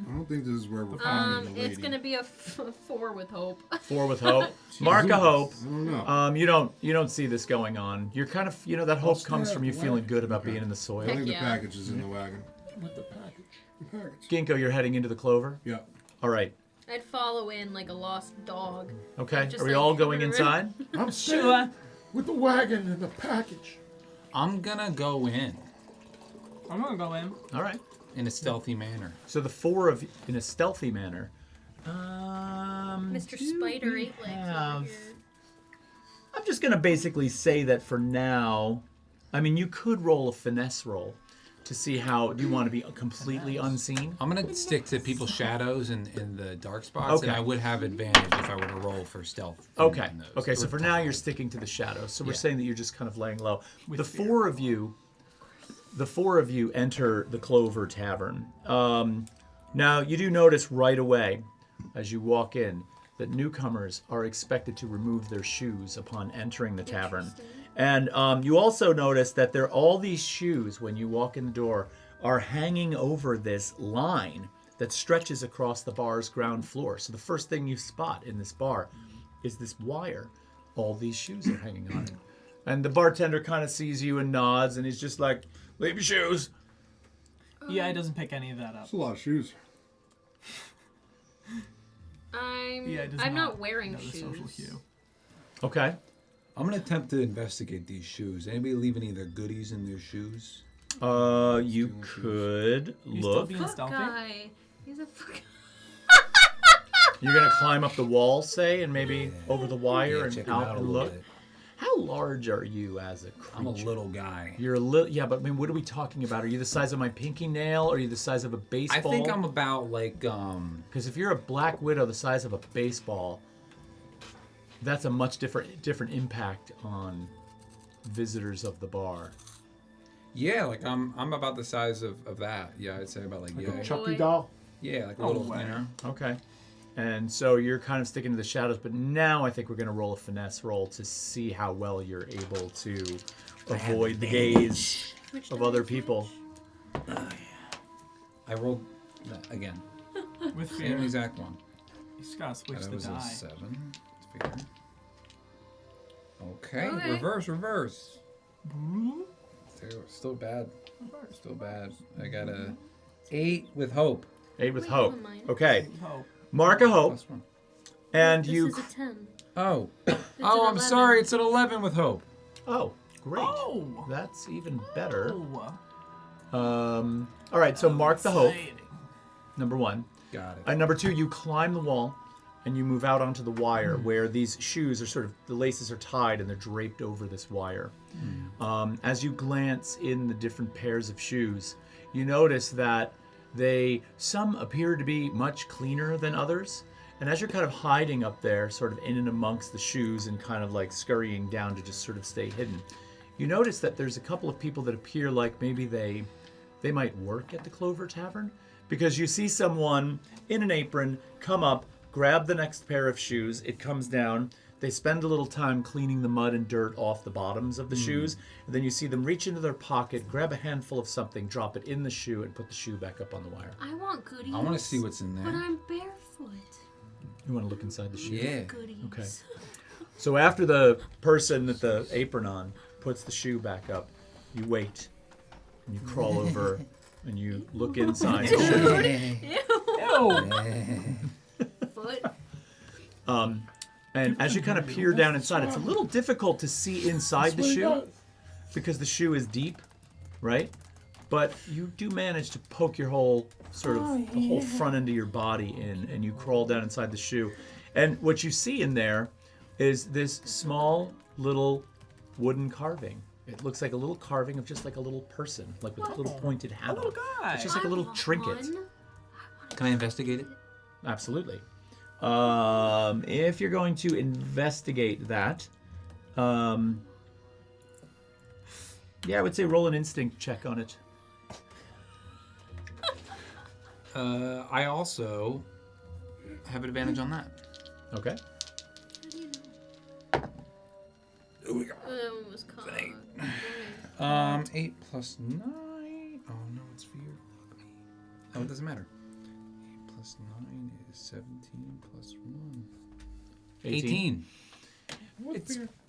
[SPEAKER 8] I don't think this is where we're finding the lady.
[SPEAKER 4] It's gonna be a 4 with hope.
[SPEAKER 1] 4 with hope. Mark a hope.
[SPEAKER 8] I don't know.
[SPEAKER 1] You don't see this going on. You're kind of, that hope comes from you feeling good about being in the
[SPEAKER 8] I
[SPEAKER 1] soil.
[SPEAKER 8] think the
[SPEAKER 4] yeah.
[SPEAKER 8] package is in the wagon.
[SPEAKER 2] With the package.
[SPEAKER 8] The package.
[SPEAKER 1] Ginkgo, you're heading into the clover.
[SPEAKER 8] Yeah.
[SPEAKER 1] All right.
[SPEAKER 4] I'd follow in like a lost dog.
[SPEAKER 1] Okay.
[SPEAKER 4] Just
[SPEAKER 1] Are we
[SPEAKER 4] like-
[SPEAKER 1] all going inside?
[SPEAKER 2] I'm staying
[SPEAKER 3] Sure.
[SPEAKER 2] with the wagon and the package.
[SPEAKER 5] I'm gonna go in
[SPEAKER 3] I'm gonna go in.
[SPEAKER 1] All right.
[SPEAKER 5] in a stealthy manner.
[SPEAKER 1] So the 4 of you, in a stealthy manner.
[SPEAKER 4] Mr.
[SPEAKER 1] do
[SPEAKER 4] Spider
[SPEAKER 1] we
[SPEAKER 4] 8 legs
[SPEAKER 1] have-
[SPEAKER 4] over here.
[SPEAKER 1] I'm just gonna basically say that for now. I mean, you could roll a finesse roll to see how. Do you want to be completely unseen?
[SPEAKER 5] I'm gonna stick to people's shadows and in the dark spots,
[SPEAKER 1] Okay.
[SPEAKER 5] and I would have advantage if I were to roll for stealth.
[SPEAKER 1] Okay.
[SPEAKER 5] in those.
[SPEAKER 1] Okay. So
[SPEAKER 5] Or
[SPEAKER 1] for now, you're
[SPEAKER 5] tie.
[SPEAKER 1] sticking to the shadows. So we're
[SPEAKER 5] Yeah.
[SPEAKER 1] saying that you're just kind of laying low.
[SPEAKER 3] With
[SPEAKER 1] The
[SPEAKER 3] fear.
[SPEAKER 1] 4 of you. The 4 of you enter the Clover Tavern. Now you do notice right away, as you walk in, that newcomers are expected to remove their shoes upon entering the tavern. And you also notice that all these shoes, when you walk in the door, are hanging over this line that stretches across the bar's ground floor. So the first thing you spot in this bar is this wire. All these shoes are hanging on it. And the bartender kind of sees you and nods, and he's just like, leave your shoes.
[SPEAKER 3] Yeah, he doesn't pick any of that up.
[SPEAKER 8] That's a lot of shoes.
[SPEAKER 4] I'm not wearing
[SPEAKER 3] know the social
[SPEAKER 4] shoes.
[SPEAKER 3] cue.
[SPEAKER 1] Okay.
[SPEAKER 5] I'm gonna attempt to investigate these shoes. Anybody leave any of their goodies in their shoes?
[SPEAKER 1] You could
[SPEAKER 3] You still
[SPEAKER 1] look.
[SPEAKER 3] being
[SPEAKER 4] Fuck
[SPEAKER 3] stealthy?
[SPEAKER 4] guy. He's a fuck.
[SPEAKER 1] You're gonna climb up the wall, say, and maybe over the wire
[SPEAKER 5] Yeah,
[SPEAKER 1] and
[SPEAKER 5] check 'em
[SPEAKER 1] out
[SPEAKER 5] a
[SPEAKER 1] and
[SPEAKER 5] little
[SPEAKER 1] look.
[SPEAKER 5] bit.
[SPEAKER 1] How large are you as a creature?
[SPEAKER 5] I'm a little guy.
[SPEAKER 1] You're a little. Yeah, but I mean, what are we talking about? Are you the size of my pinky nail? Or are you the size of a
[SPEAKER 5] I
[SPEAKER 1] baseball?
[SPEAKER 5] think I'm about like
[SPEAKER 1] Because if you're a black widow the size of a baseball, that's a much different impact on visitors of the bar.
[SPEAKER 5] yeah, like I'm about the size of that. Yeah, I'd say about like
[SPEAKER 2] Like
[SPEAKER 5] yeah,
[SPEAKER 2] a Chucky
[SPEAKER 4] Boy.
[SPEAKER 2] doll.
[SPEAKER 5] yeah, like a
[SPEAKER 3] Oh,
[SPEAKER 5] little,
[SPEAKER 3] way.
[SPEAKER 5] you know.
[SPEAKER 1] Okay. And so you're kind of sticking to the shadows, but now I think we're going to roll a finesse roll to see how well you're able to avoid the gaze
[SPEAKER 4] Which
[SPEAKER 1] of
[SPEAKER 4] die
[SPEAKER 1] other
[SPEAKER 4] is
[SPEAKER 1] people.
[SPEAKER 5] I rolled that again.
[SPEAKER 3] With
[SPEAKER 5] Same
[SPEAKER 3] fear.
[SPEAKER 5] exact one.
[SPEAKER 3] You just gotta switch
[SPEAKER 5] That
[SPEAKER 3] the
[SPEAKER 5] was a
[SPEAKER 3] die.
[SPEAKER 5] 7. Let's figure. Okay,
[SPEAKER 4] Okay.
[SPEAKER 5] reverse. Still bad. Still bad. I got a 8 with hope.
[SPEAKER 1] 8 with
[SPEAKER 4] Wait,
[SPEAKER 1] hope.
[SPEAKER 4] never mind.
[SPEAKER 1] Okay.
[SPEAKER 3] Oh,
[SPEAKER 1] Mark a hope,
[SPEAKER 5] +1.
[SPEAKER 1] and
[SPEAKER 4] This
[SPEAKER 1] you.
[SPEAKER 4] is a 10.
[SPEAKER 5] Oh.
[SPEAKER 4] It's
[SPEAKER 5] Oh,
[SPEAKER 4] an
[SPEAKER 5] I'm
[SPEAKER 4] 11.
[SPEAKER 5] sorry. It's an 11 with hope.
[SPEAKER 1] Oh, great.
[SPEAKER 3] Oh.
[SPEAKER 1] That's even better.
[SPEAKER 3] Oh.
[SPEAKER 1] All right, so mark the hope,
[SPEAKER 3] Exciting.
[SPEAKER 1] number 1.
[SPEAKER 5] Got it.
[SPEAKER 1] And number 2, you climb the wall and you move out onto the wire where these shoes are sort of, the laces are tied and they're draped over this wire. As you glance in the different pairs of shoes, you notice that some appear to be much cleaner than others. And as you're kind of hiding up there, sort of in and amongst the shoes and kind of like scurrying down to just sort of stay hidden, you notice that there's a couple of people that appear like maybe they might work at the Clover Tavern, because you see someone in an apron come up, grab the next pair of shoes, it comes down, they spend a little time cleaning the mud and dirt off the bottoms of the shoes, and then you see them reach into their pocket, grab a handful of something, drop it in the shoe, and put the shoe back up on the wire.
[SPEAKER 4] I want goodies.
[SPEAKER 5] I want to see what's in
[SPEAKER 4] But
[SPEAKER 5] there.
[SPEAKER 4] I'm barefoot.
[SPEAKER 1] You want to look inside the shoe?
[SPEAKER 5] Yeah.
[SPEAKER 4] Goodies.
[SPEAKER 1] Okay. So after the person with the apron on puts the shoe back up, you wait, and you crawl over, and you look inside the shoe.
[SPEAKER 3] Ew.
[SPEAKER 4] Foot.
[SPEAKER 1] And as you kind of peer down inside, it's a little difficult to see inside the shoe because the shoe is deep, right? But you do manage to poke your whole the whole front end of your body in, and you crawl down inside the shoe. And what you see in there is this small little wooden carving. It looks like a little carving of just like a little person, like with a little pointed hat.
[SPEAKER 3] A little
[SPEAKER 1] on it.
[SPEAKER 3] guy.
[SPEAKER 1] It's just like a little
[SPEAKER 4] I want
[SPEAKER 1] trinket.
[SPEAKER 4] one.
[SPEAKER 5] Can I investigate it?
[SPEAKER 1] Absolutely. If you're going to investigate that, yeah, I would say roll an instinct check on it.
[SPEAKER 5] I also have advantage on that.
[SPEAKER 1] Okay.
[SPEAKER 4] How do you know? That one was caught.
[SPEAKER 5] 8 plus 9. Oh no, it's fear. Oh, it doesn't matter. 8 plus 9 is 17 plus 1. 18.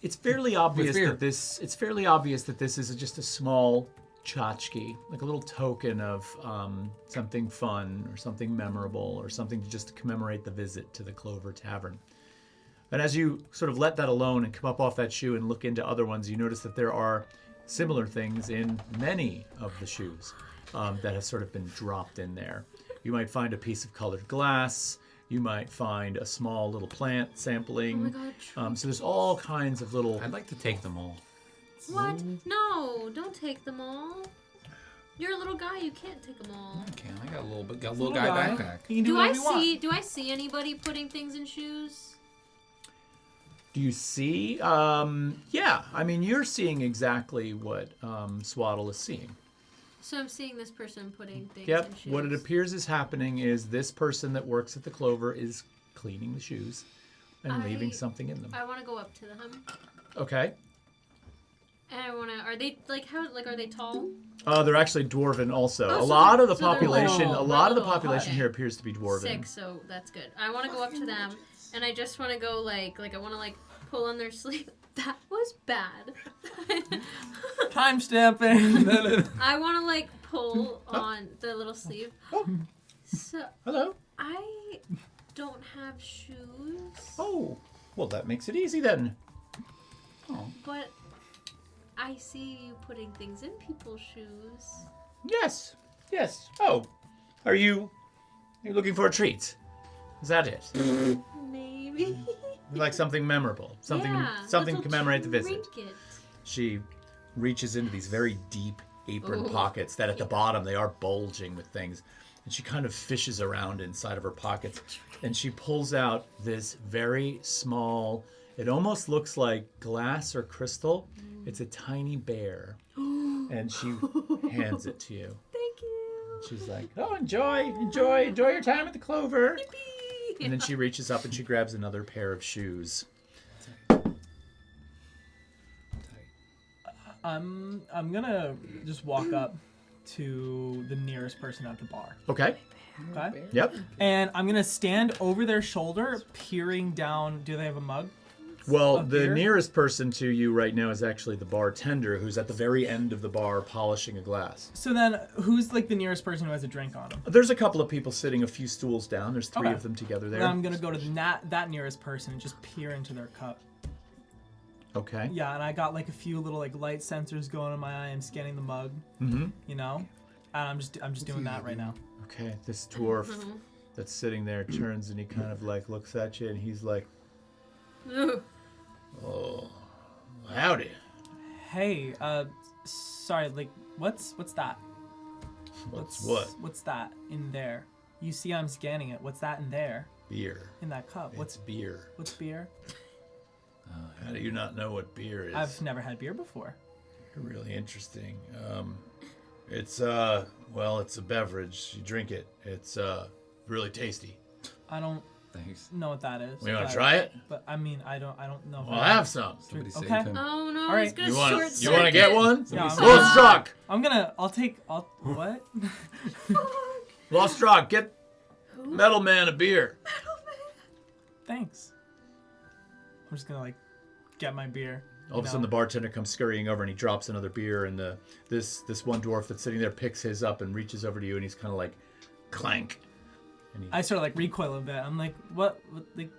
[SPEAKER 1] It's fairly obvious
[SPEAKER 5] fear.
[SPEAKER 1] that this is just a small tchotchke, like a little token of something fun or something memorable or something to just commemorate the visit to the Clover Tavern. And as you sort of let that alone and come up off that shoe and look into other ones, you notice that there are similar things in many of the shoes that have sort of been dropped in there. You might find a piece of colored glass. You might find a small little plant sampling.
[SPEAKER 4] Oh my God,
[SPEAKER 1] So there's all kinds of little...
[SPEAKER 5] I'd like to take them all.
[SPEAKER 4] What? No, don't take them all. You're a little guy. You can't take them all.
[SPEAKER 5] I can. I got a little guy backpack.
[SPEAKER 3] You can do
[SPEAKER 4] Do I
[SPEAKER 3] whatever you want.
[SPEAKER 4] do I see anybody putting things in shoes?
[SPEAKER 1] Do you see? Yeah. I mean, you're seeing exactly what Swaddle is seeing.
[SPEAKER 4] So I'm seeing this person putting things
[SPEAKER 1] Yep.
[SPEAKER 4] in shoes.
[SPEAKER 1] What it appears is happening is this person that works at the Clover is cleaning the shoes and leaving something in them.
[SPEAKER 4] I want to go up to them.
[SPEAKER 1] Okay.
[SPEAKER 4] And I want to. Are they like how? Like are they tall?
[SPEAKER 1] They're actually dwarven also.
[SPEAKER 4] Oh,
[SPEAKER 1] a
[SPEAKER 4] so
[SPEAKER 1] lot of the
[SPEAKER 4] so they're
[SPEAKER 1] population,
[SPEAKER 4] little.
[SPEAKER 1] a lot of the
[SPEAKER 4] Little,
[SPEAKER 1] population
[SPEAKER 4] okay.
[SPEAKER 1] here appears to be dwarven.
[SPEAKER 4] 6, so that's good. I want to go up to them, and I just want to go like I want to like pull on their sleeve. That was bad.
[SPEAKER 3] Time stamping.
[SPEAKER 4] I want to like pull on the little sleeve. So
[SPEAKER 1] Hello.
[SPEAKER 4] I don't have shoes,
[SPEAKER 1] Oh, well, that makes it easy then.
[SPEAKER 4] but I see you putting things in people's shoes.
[SPEAKER 1] Yes. Yes. Oh, are you looking for a treat? Is that it?
[SPEAKER 4] Maybe.
[SPEAKER 1] Like something memorable, something to commemorate the visit.
[SPEAKER 4] Trinket.
[SPEAKER 1] She reaches into these very deep apron pockets that at the bottom they are bulging with things. And she kind of fishes around inside of her pockets and she pulls out this very small, it almost looks like glass or crystal. It's a tiny bear. And she hands it to you.
[SPEAKER 4] Thank you.
[SPEAKER 1] She's like, oh, enjoy your time at the Clover. And then she reaches up and she grabs another pair of shoes.
[SPEAKER 3] I'm gonna just walk up to the nearest person at the bar.
[SPEAKER 1] Okay.
[SPEAKER 3] Okay.
[SPEAKER 1] Yep.
[SPEAKER 3] And I'm gonna stand over their shoulder, peering down. Do they have a mug?
[SPEAKER 1] Well,
[SPEAKER 3] Up
[SPEAKER 1] the
[SPEAKER 3] here?
[SPEAKER 1] nearest person to you right now is actually the bartender, who's at the very end of the bar polishing a glass.
[SPEAKER 3] So then, who's like the nearest person who has a drink on them?
[SPEAKER 1] There's a couple of people sitting a few stools down. There's three
[SPEAKER 3] Okay.
[SPEAKER 1] of them together there.
[SPEAKER 3] Then I'm gonna go to that nearest person and just peer into their cup.
[SPEAKER 1] Okay.
[SPEAKER 3] Yeah, and I got like a few little like light sensors going in my eye. I'm scanning the mug.
[SPEAKER 1] Mm-hmm.
[SPEAKER 3] You know, and I'm just doing that right now.
[SPEAKER 1] Okay. This dwarf that's sitting there turns and he kind of like looks at you and he's like, oh, howdy.
[SPEAKER 3] Hey, sorry, like what's that?
[SPEAKER 1] What's
[SPEAKER 3] that in there? You see I'm scanning it. What's that in there?
[SPEAKER 1] beer?
[SPEAKER 3] In that cup?
[SPEAKER 1] It's beer.
[SPEAKER 3] What's beer?
[SPEAKER 1] How do you not know what beer is?
[SPEAKER 3] I've never had beer before.
[SPEAKER 1] You're really interesting. It's it's a beverage. You drink it. It's really tasty.
[SPEAKER 3] I don't
[SPEAKER 5] Thanks.
[SPEAKER 3] know what that is.
[SPEAKER 1] You want
[SPEAKER 3] but-
[SPEAKER 1] to try it?
[SPEAKER 3] But I mean, I don't know. if
[SPEAKER 1] Well,
[SPEAKER 3] I-
[SPEAKER 1] have some.
[SPEAKER 5] Somebody
[SPEAKER 3] Okay.
[SPEAKER 5] save him.
[SPEAKER 4] Oh no,
[SPEAKER 3] All
[SPEAKER 4] he's
[SPEAKER 3] right.
[SPEAKER 4] gonna
[SPEAKER 1] You
[SPEAKER 4] short
[SPEAKER 1] want
[SPEAKER 4] circuit.
[SPEAKER 1] to get one?
[SPEAKER 3] Yeah, I'm
[SPEAKER 1] Lost Rock.
[SPEAKER 3] What?
[SPEAKER 1] Lost Rock. Get Metal Man a beer.
[SPEAKER 3] Thanks. I'm just gonna like get my beer.
[SPEAKER 1] All of a sudden, the bartender comes scurrying over and he drops another beer. And this one dwarf that's sitting there picks his up and reaches over to you and he's kind of like, clank. And
[SPEAKER 3] I sort of like recoil a bit. I'm like, what did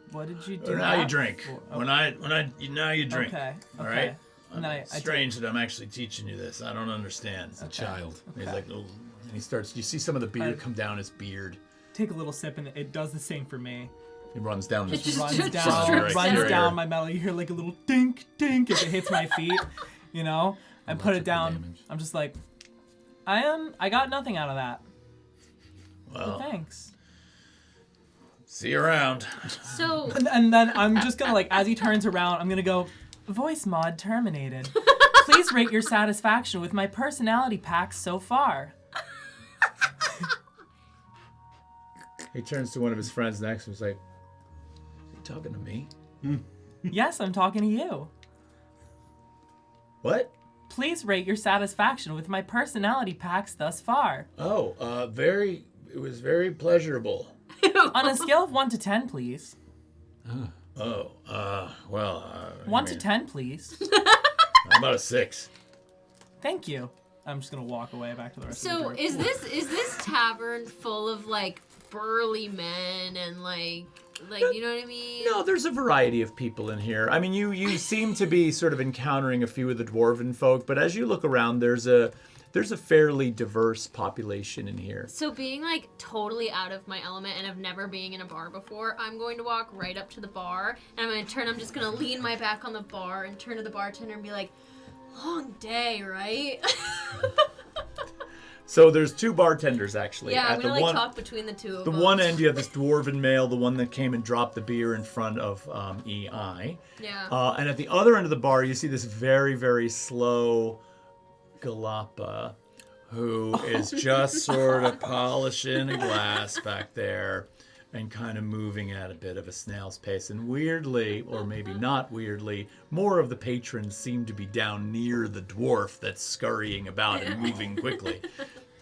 [SPEAKER 3] you do?
[SPEAKER 1] now you
[SPEAKER 3] that
[SPEAKER 1] drink.
[SPEAKER 3] for?
[SPEAKER 1] Now you drink.
[SPEAKER 3] Okay.
[SPEAKER 1] All
[SPEAKER 3] Okay.
[SPEAKER 1] right.
[SPEAKER 3] And then I
[SPEAKER 1] It's strange that I'm actually teaching you this. I don't understand.
[SPEAKER 5] A child.
[SPEAKER 1] And he's like, oh. And he starts. You see some of the beer come down his beard.
[SPEAKER 3] take a little sip and it does the same for me.
[SPEAKER 1] It runs down the
[SPEAKER 4] Just
[SPEAKER 3] runs
[SPEAKER 4] drips
[SPEAKER 3] down,
[SPEAKER 1] right
[SPEAKER 3] runs
[SPEAKER 1] through
[SPEAKER 3] down
[SPEAKER 1] here.
[SPEAKER 3] my metal. You hear like a little dink, dink as it hits my feet. You know, I put it
[SPEAKER 5] Electrical
[SPEAKER 3] down.
[SPEAKER 5] damage.
[SPEAKER 3] I'm just like, I got nothing out of that. But
[SPEAKER 1] Well,
[SPEAKER 3] thanks.
[SPEAKER 1] see you around.
[SPEAKER 4] So
[SPEAKER 3] And then I'm just gonna like, as he turns around, I'm gonna go, voice mod terminated. Please rate your satisfaction with my personality packs so far.
[SPEAKER 1] He turns to one of his friends next and he's like, talking to me?
[SPEAKER 3] Yes, I'm talking to you.
[SPEAKER 1] What?
[SPEAKER 3] Please rate your satisfaction with my personality packs thus far.
[SPEAKER 1] Oh, it was very pleasurable.
[SPEAKER 3] On a scale of 1 to 10, please.
[SPEAKER 1] Oh,
[SPEAKER 3] 1 to 10, please.
[SPEAKER 1] I'm about a 6.
[SPEAKER 3] Thank you. I'm just gonna walk away back to the rest of
[SPEAKER 4] So
[SPEAKER 3] the group.
[SPEAKER 4] is this tavern full of like burly men and like you know what I mean?
[SPEAKER 1] No, there's a variety of people in here. I mean, you seem to be sort of encountering a few of the dwarven folk, but as you look around, there's a fairly diverse population in here.
[SPEAKER 4] So being like totally out of my element and of never being in a bar before, I'm going to walk right up to the bar and I'm just gonna lean my back on the bar and turn to the bartender and be like, long day, right?
[SPEAKER 1] So there's 2 bartenders actually.
[SPEAKER 4] Yeah, I'm
[SPEAKER 1] At
[SPEAKER 4] gonna
[SPEAKER 1] the
[SPEAKER 4] like
[SPEAKER 1] one,
[SPEAKER 4] talk between the two of
[SPEAKER 1] the
[SPEAKER 4] them.
[SPEAKER 1] one end you have this dwarven male, the one that came and dropped the beer in front of EI.
[SPEAKER 4] Yeah.
[SPEAKER 1] And at the other end of the bar, you see this very, very slow Galapa who is just sort of polishing a glass back there and kind of moving at a bit of a snail's pace. And weirdly, or maybe not weirdly, more of the patrons seem to be down near the dwarf that's scurrying about and moving quickly.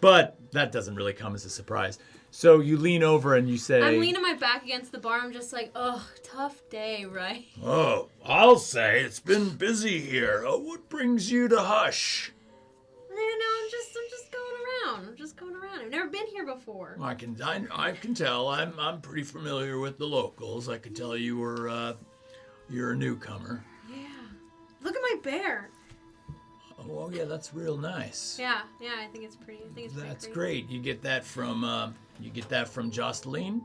[SPEAKER 1] But that doesn't really come as a surprise. So you lean over and you say...
[SPEAKER 4] I'm leaning my back against the bar. I'm just like, oh, tough day, right?
[SPEAKER 1] Oh, I'll say it's been busy here. Oh, what brings you to Hush?
[SPEAKER 4] No, I'm just going around. I'm just going around. I've never been here before.
[SPEAKER 1] I can tell. I'm pretty familiar with the locals. I could tell you're a newcomer.
[SPEAKER 4] Yeah. Look at my bear.
[SPEAKER 1] Oh, well, yeah, that's real nice.
[SPEAKER 4] Yeah, I think it's pretty.
[SPEAKER 1] That's
[SPEAKER 4] pretty
[SPEAKER 1] great. You get that from Jocelyn?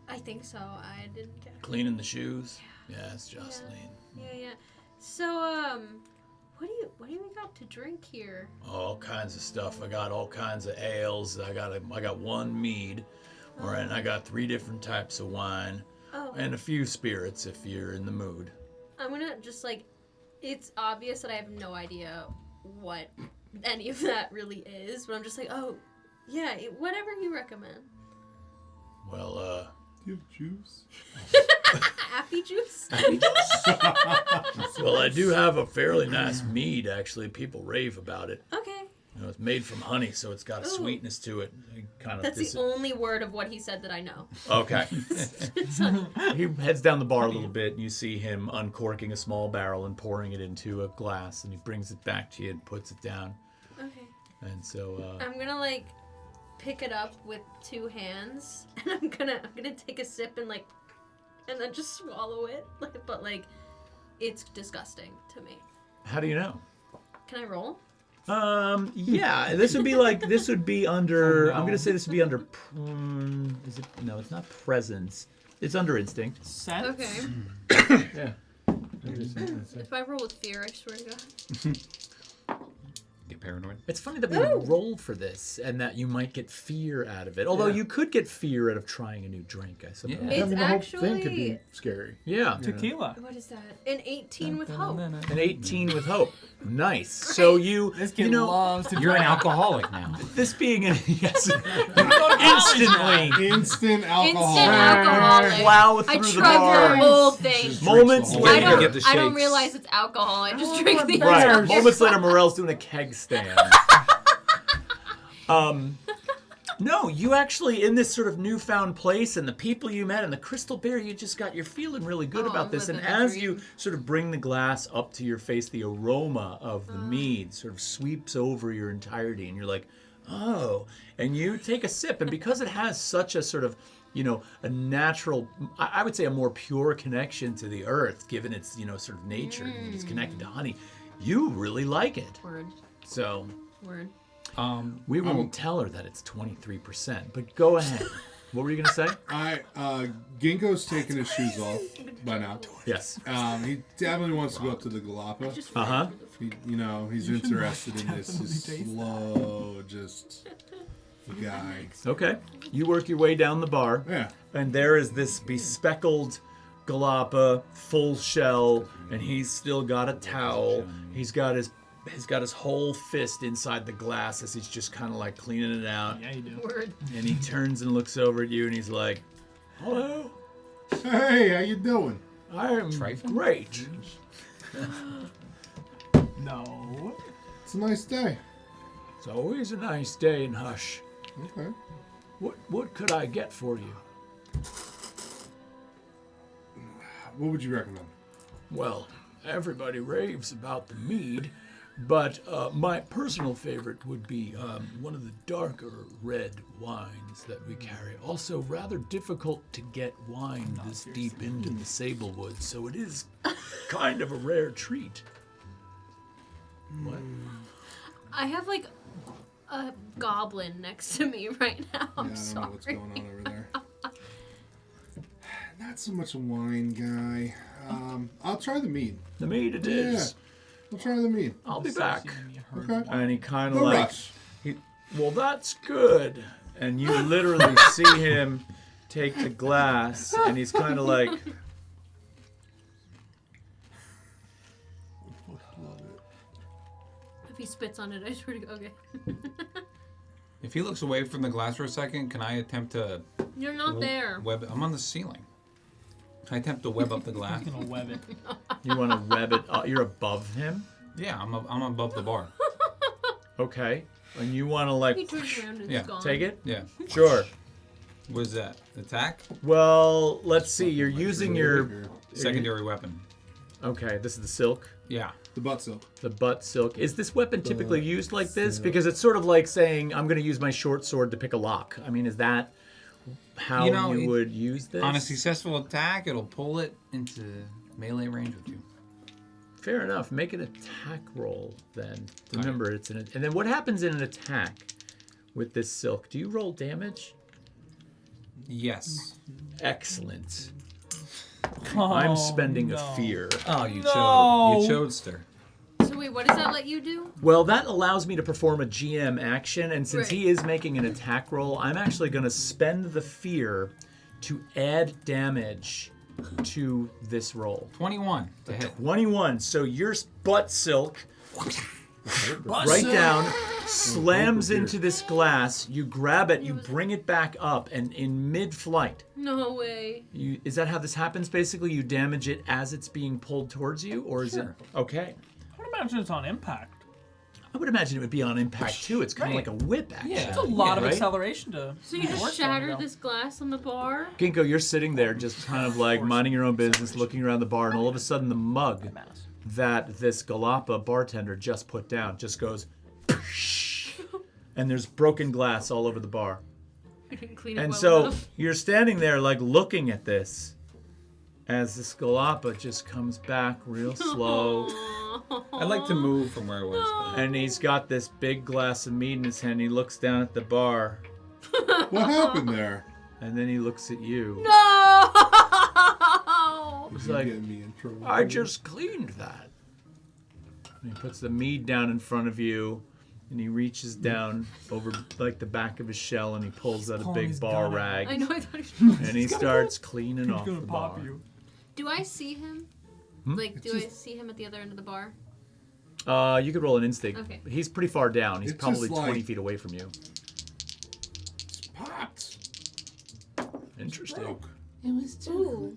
[SPEAKER 4] I think so. I didn't get it.
[SPEAKER 1] Cleaning the shoes? Yeah, it's Jocelyn.
[SPEAKER 4] Yeah. So, what do we got to drink here?
[SPEAKER 1] All kinds of stuff. I got all kinds of ales. I got one mead, and I got 3 different types of wine, and a few spirits if you're in the mood.
[SPEAKER 4] I'm gonna just like, it's obvious that I have no idea what any of that really is, but I'm just like, oh, yeah, whatever you recommend.
[SPEAKER 1] Well,
[SPEAKER 8] You have juice?
[SPEAKER 4] Appy juice?
[SPEAKER 1] well, I do have a fairly nice mead, actually. People rave about it.
[SPEAKER 4] Okay.
[SPEAKER 1] You know, it's made from honey, so it's got a
[SPEAKER 4] Ooh.
[SPEAKER 1] sweetness to it.
[SPEAKER 4] That's the only word of what he said that I know.
[SPEAKER 1] Okay. He heads down the bar a little bit, and you see him uncorking a small barrel and pouring it into a glass, and he brings it back to you and puts it down.
[SPEAKER 4] Okay.
[SPEAKER 1] And so,
[SPEAKER 4] I'm gonna like pick it up with 2 hands, and I'm gonna take a sip and then just swallow it. But it's disgusting to me.
[SPEAKER 1] how do you know?
[SPEAKER 4] Can I roll?
[SPEAKER 1] Yeah, this would be under. I'm gonna say this would be under. Is it? No, it's not presence. It's under instinct.
[SPEAKER 3] Sense?
[SPEAKER 4] Okay.
[SPEAKER 2] Yeah.
[SPEAKER 4] If I roll with fear, I swear to God.
[SPEAKER 5] Get paranoid.
[SPEAKER 1] It's funny that we would roll for this and that you might get fear out of it. Although you could get fear out of trying a new drink, I suppose.
[SPEAKER 5] Yeah.
[SPEAKER 2] I mean, the whole thing could
[SPEAKER 4] actually-
[SPEAKER 2] be scary.
[SPEAKER 1] Yeah.
[SPEAKER 3] Tequila.
[SPEAKER 4] What is that? An 18 with hope.
[SPEAKER 1] An 18 with hope. Nice. So
[SPEAKER 3] This kid loves to
[SPEAKER 5] You're an
[SPEAKER 3] drink.
[SPEAKER 5] alcoholic now.
[SPEAKER 1] this being an yes,
[SPEAKER 8] Instant
[SPEAKER 1] instantly
[SPEAKER 4] Instant
[SPEAKER 8] alcohol.
[SPEAKER 4] alcoholic.
[SPEAKER 1] plow
[SPEAKER 4] I
[SPEAKER 1] through the
[SPEAKER 4] chug
[SPEAKER 1] bar.
[SPEAKER 4] the whole thing.
[SPEAKER 1] Moments
[SPEAKER 8] Drinks the whole
[SPEAKER 4] I
[SPEAKER 8] thing.
[SPEAKER 1] later,
[SPEAKER 5] Get the
[SPEAKER 4] I don't
[SPEAKER 5] shakes.
[SPEAKER 4] realize it's alcohol. I just drink the
[SPEAKER 1] right?
[SPEAKER 4] entire
[SPEAKER 1] Moments later, Morel's doing a keg stand. No, you actually in this sort of newfound place, and the people you met, and the crystal bear, you're feeling really good about
[SPEAKER 4] I'm
[SPEAKER 1] this. And
[SPEAKER 4] living the
[SPEAKER 1] as
[SPEAKER 4] dream.
[SPEAKER 1] you sort of bring the glass up to your face, the aroma of the mead sort of sweeps over your entirety, and you're like, oh. And you take a sip, and because it has such a sort of, a natural, I would say a more pure connection to the earth, given its, sort of nature, and it's connected to honey, you really like it.
[SPEAKER 4] Word.
[SPEAKER 1] So
[SPEAKER 4] Word.
[SPEAKER 1] we won't tell her that it's 23%, but go ahead. What were you going to say?
[SPEAKER 8] Ginkgo's taking his shoes off by now.
[SPEAKER 1] Yes.
[SPEAKER 8] He definitely wants to go up to the Galapa.
[SPEAKER 1] Uh-huh.
[SPEAKER 8] He's interested in this slow, just guy.
[SPEAKER 1] Okay. You work your way down the bar,
[SPEAKER 8] Yeah.
[SPEAKER 1] and there is this bespeckled Galapa, full shell, and he's still got a towel. He's got his whole fist inside the glass as he's just kind of like cleaning it out.
[SPEAKER 3] Yeah, you do.
[SPEAKER 4] Word.
[SPEAKER 1] And he turns and looks over at you, and he's like, hello.
[SPEAKER 8] Hey, how you doing?
[SPEAKER 1] I'm
[SPEAKER 5] Trifling?
[SPEAKER 1] great.
[SPEAKER 3] No.
[SPEAKER 8] It's a nice day.
[SPEAKER 1] It's always a nice day in Hush.
[SPEAKER 8] Okay.
[SPEAKER 1] What could I get for you?
[SPEAKER 8] What would you recommend?
[SPEAKER 1] Well, everybody raves about the mead, but my personal favorite would be one of the darker red wines that we carry. Also, rather difficult to get wine this deep into the Sablewood, so it is kind of a rare treat. What?
[SPEAKER 4] I have like a goblin next to me right now. I'm
[SPEAKER 8] I don't
[SPEAKER 4] sorry.
[SPEAKER 8] know what's going on over there. Not so much a wine guy. I'll try the mead.
[SPEAKER 1] The mead it is.
[SPEAKER 8] We'll try the mead.
[SPEAKER 1] I'll be back.
[SPEAKER 8] Okay.
[SPEAKER 1] And he kind of
[SPEAKER 8] No
[SPEAKER 1] like,
[SPEAKER 8] rush.
[SPEAKER 1] well, that's good. And you literally see him take the glass, and he's kind of like,
[SPEAKER 4] If he spits on it, I swear to God. Okay.
[SPEAKER 5] If he looks away from the glass for a second, can I attempt to
[SPEAKER 4] You're not there.
[SPEAKER 5] web? I'm on the ceiling. Can I attempt to web up the glass?
[SPEAKER 3] I'm gonna web it.
[SPEAKER 1] you want to web it up. You're above him?
[SPEAKER 5] Yeah, I'm above the bar.
[SPEAKER 1] Okay. And you want to like
[SPEAKER 4] He turns around and
[SPEAKER 5] Yeah.
[SPEAKER 4] it's gone.
[SPEAKER 1] take it?
[SPEAKER 5] Yeah.
[SPEAKER 1] Sure.
[SPEAKER 5] What is that? Attack?
[SPEAKER 1] Well, let's see. You're using your...
[SPEAKER 5] Secondary weapon.
[SPEAKER 1] Okay, this is the silk.
[SPEAKER 5] Yeah.
[SPEAKER 8] The butt silk.
[SPEAKER 1] The butt silk. Is this weapon typically used like this? Because it's sort of like saying, I'm going to use my short sword to pick a lock. I mean, is that how you would use this?
[SPEAKER 5] On a successful attack, it'll pull it into melee range with you.
[SPEAKER 1] Fair enough. Make an attack roll then. Remember, it's an... And then what happens in an attack with this silk? Do you roll damage?
[SPEAKER 5] Yes.
[SPEAKER 1] Excellent.
[SPEAKER 3] Oh,
[SPEAKER 1] I'm spending a
[SPEAKER 3] no.
[SPEAKER 1] fear.
[SPEAKER 5] Oh, you
[SPEAKER 3] No.
[SPEAKER 5] You chodester.
[SPEAKER 4] So wait, what does that let you do?
[SPEAKER 1] Well, that allows me to perform a GM action, and since
[SPEAKER 4] Right.
[SPEAKER 1] he is making an attack roll, I'm actually going to spend the fear to add damage to this roll.
[SPEAKER 5] 21 to hit.
[SPEAKER 1] 21. So your butt silk right down, slams into this glass. You grab it, you bring it back up, and in mid-flight,
[SPEAKER 4] No way.
[SPEAKER 1] is that how this happens? Basically, you damage it as it's being pulled towards you, or is it okay?
[SPEAKER 3] I would imagine it's on impact.
[SPEAKER 1] I would imagine it would be on impact too. It's kind of
[SPEAKER 3] Right.
[SPEAKER 1] like a whip action.
[SPEAKER 3] It's a lot of
[SPEAKER 1] right?
[SPEAKER 3] acceleration to.
[SPEAKER 4] So you just
[SPEAKER 3] work
[SPEAKER 4] shattered
[SPEAKER 3] on,
[SPEAKER 4] this glass on the bar?
[SPEAKER 1] Ginkgo, you're sitting there just kind of like minding your own business, looking around the bar, and all of a sudden the mug
[SPEAKER 3] Mass.
[SPEAKER 1] that this Galapa bartender just put down just goes, and there's broken glass all over the bar.
[SPEAKER 4] I didn't clean it
[SPEAKER 1] And
[SPEAKER 4] well
[SPEAKER 1] so
[SPEAKER 4] enough.
[SPEAKER 1] you're standing there like looking at this as this Galapa just comes back real slow.
[SPEAKER 5] I'd like to move from where I was.
[SPEAKER 1] And he's got this big glass of mead in his hand. He looks down at the bar,
[SPEAKER 8] What happened there?
[SPEAKER 1] and then he looks at you.
[SPEAKER 4] No!
[SPEAKER 1] He's
[SPEAKER 8] You're
[SPEAKER 1] like,
[SPEAKER 8] getting me in trouble.
[SPEAKER 1] I just cleaned that. And he puts the mead down in front of you, and he reaches down over like the back of his shell, and he pulls out a
[SPEAKER 3] pulling
[SPEAKER 1] big
[SPEAKER 3] his
[SPEAKER 1] bar
[SPEAKER 3] gun out.
[SPEAKER 1] rag,
[SPEAKER 4] I know, I thought he was...
[SPEAKER 1] and he starts cleaning off the
[SPEAKER 3] gonna pop
[SPEAKER 1] bar.
[SPEAKER 3] you.
[SPEAKER 4] Do I see him? Like, do I see him at the other end of the bar?
[SPEAKER 1] You could roll an instinct.
[SPEAKER 4] Okay.
[SPEAKER 1] He's pretty far down. He's
[SPEAKER 8] It's
[SPEAKER 1] probably
[SPEAKER 8] just
[SPEAKER 1] 20
[SPEAKER 8] like-
[SPEAKER 1] feet away from you.
[SPEAKER 8] It's popped.
[SPEAKER 1] Interesting.
[SPEAKER 8] Broke.
[SPEAKER 6] It was too.
[SPEAKER 4] Ooh.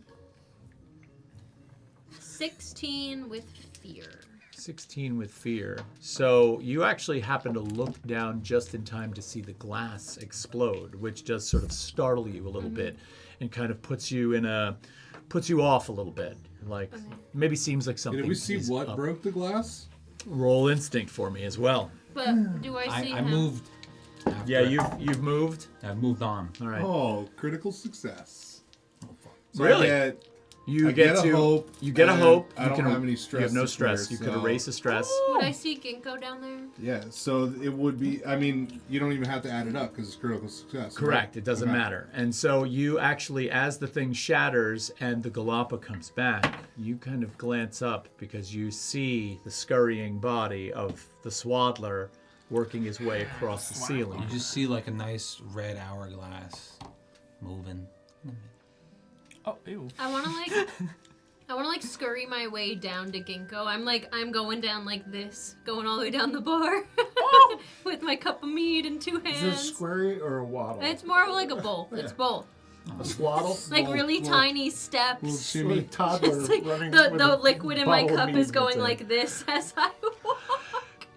[SPEAKER 4] 16 with fear.
[SPEAKER 1] 16 with fear. So you actually happen to look down just in time to see the glass explode, which does sort of startle you a little bit and kind of puts you off a little bit. Like maybe seems like something.
[SPEAKER 8] Did we see
[SPEAKER 1] is
[SPEAKER 8] what
[SPEAKER 1] up.
[SPEAKER 8] broke the glass?
[SPEAKER 1] Roll instinct for me as well.
[SPEAKER 4] But do I see
[SPEAKER 5] I
[SPEAKER 4] him?
[SPEAKER 5] moved. After
[SPEAKER 1] Yeah, you've moved.
[SPEAKER 5] I've moved on.
[SPEAKER 1] All right.
[SPEAKER 8] Oh, critical success. So
[SPEAKER 1] Really?
[SPEAKER 8] I get,
[SPEAKER 1] You
[SPEAKER 8] I
[SPEAKER 1] get
[SPEAKER 8] get a
[SPEAKER 1] to
[SPEAKER 8] hope,
[SPEAKER 1] you get a
[SPEAKER 8] and
[SPEAKER 1] hope.
[SPEAKER 8] I
[SPEAKER 1] you
[SPEAKER 8] don't
[SPEAKER 1] can,
[SPEAKER 8] have any
[SPEAKER 1] You
[SPEAKER 8] stress
[SPEAKER 1] have no
[SPEAKER 8] to
[SPEAKER 1] stress.
[SPEAKER 8] clear,
[SPEAKER 1] You could
[SPEAKER 8] so-
[SPEAKER 1] erase a stress.
[SPEAKER 4] Would I see Ginkgo down there?
[SPEAKER 8] yeah, so it would be, I mean, you don't even have to add it up because it's critical success.
[SPEAKER 1] Correct.
[SPEAKER 8] right?
[SPEAKER 1] It doesn't
[SPEAKER 8] Okay.
[SPEAKER 1] matter. And so you actually, as the thing shatters and the Galapa comes back, you kind of glance up because you see the scurrying body of the Swaddler working his way across the ceiling.
[SPEAKER 5] You just see like a nice red hourglass moving.
[SPEAKER 3] Oh, ew.
[SPEAKER 4] I wanna like scurry my way down to Ginkgo. I'm going down like this, going all the way down the bar with my cup of mead in two
[SPEAKER 2] Is it a
[SPEAKER 4] hands.
[SPEAKER 2] square or a waddle?
[SPEAKER 4] It's more of like a both. It's both.
[SPEAKER 2] A swaddle?
[SPEAKER 4] Like really tiny
[SPEAKER 2] Little
[SPEAKER 4] steps.
[SPEAKER 2] shimmy toddler
[SPEAKER 4] It's like
[SPEAKER 2] running
[SPEAKER 4] the
[SPEAKER 2] with a
[SPEAKER 4] liquid in my
[SPEAKER 2] bottle of
[SPEAKER 4] cup
[SPEAKER 2] mead
[SPEAKER 4] is
[SPEAKER 2] in
[SPEAKER 4] going
[SPEAKER 2] its
[SPEAKER 4] like
[SPEAKER 2] hand.
[SPEAKER 4] this as I walk.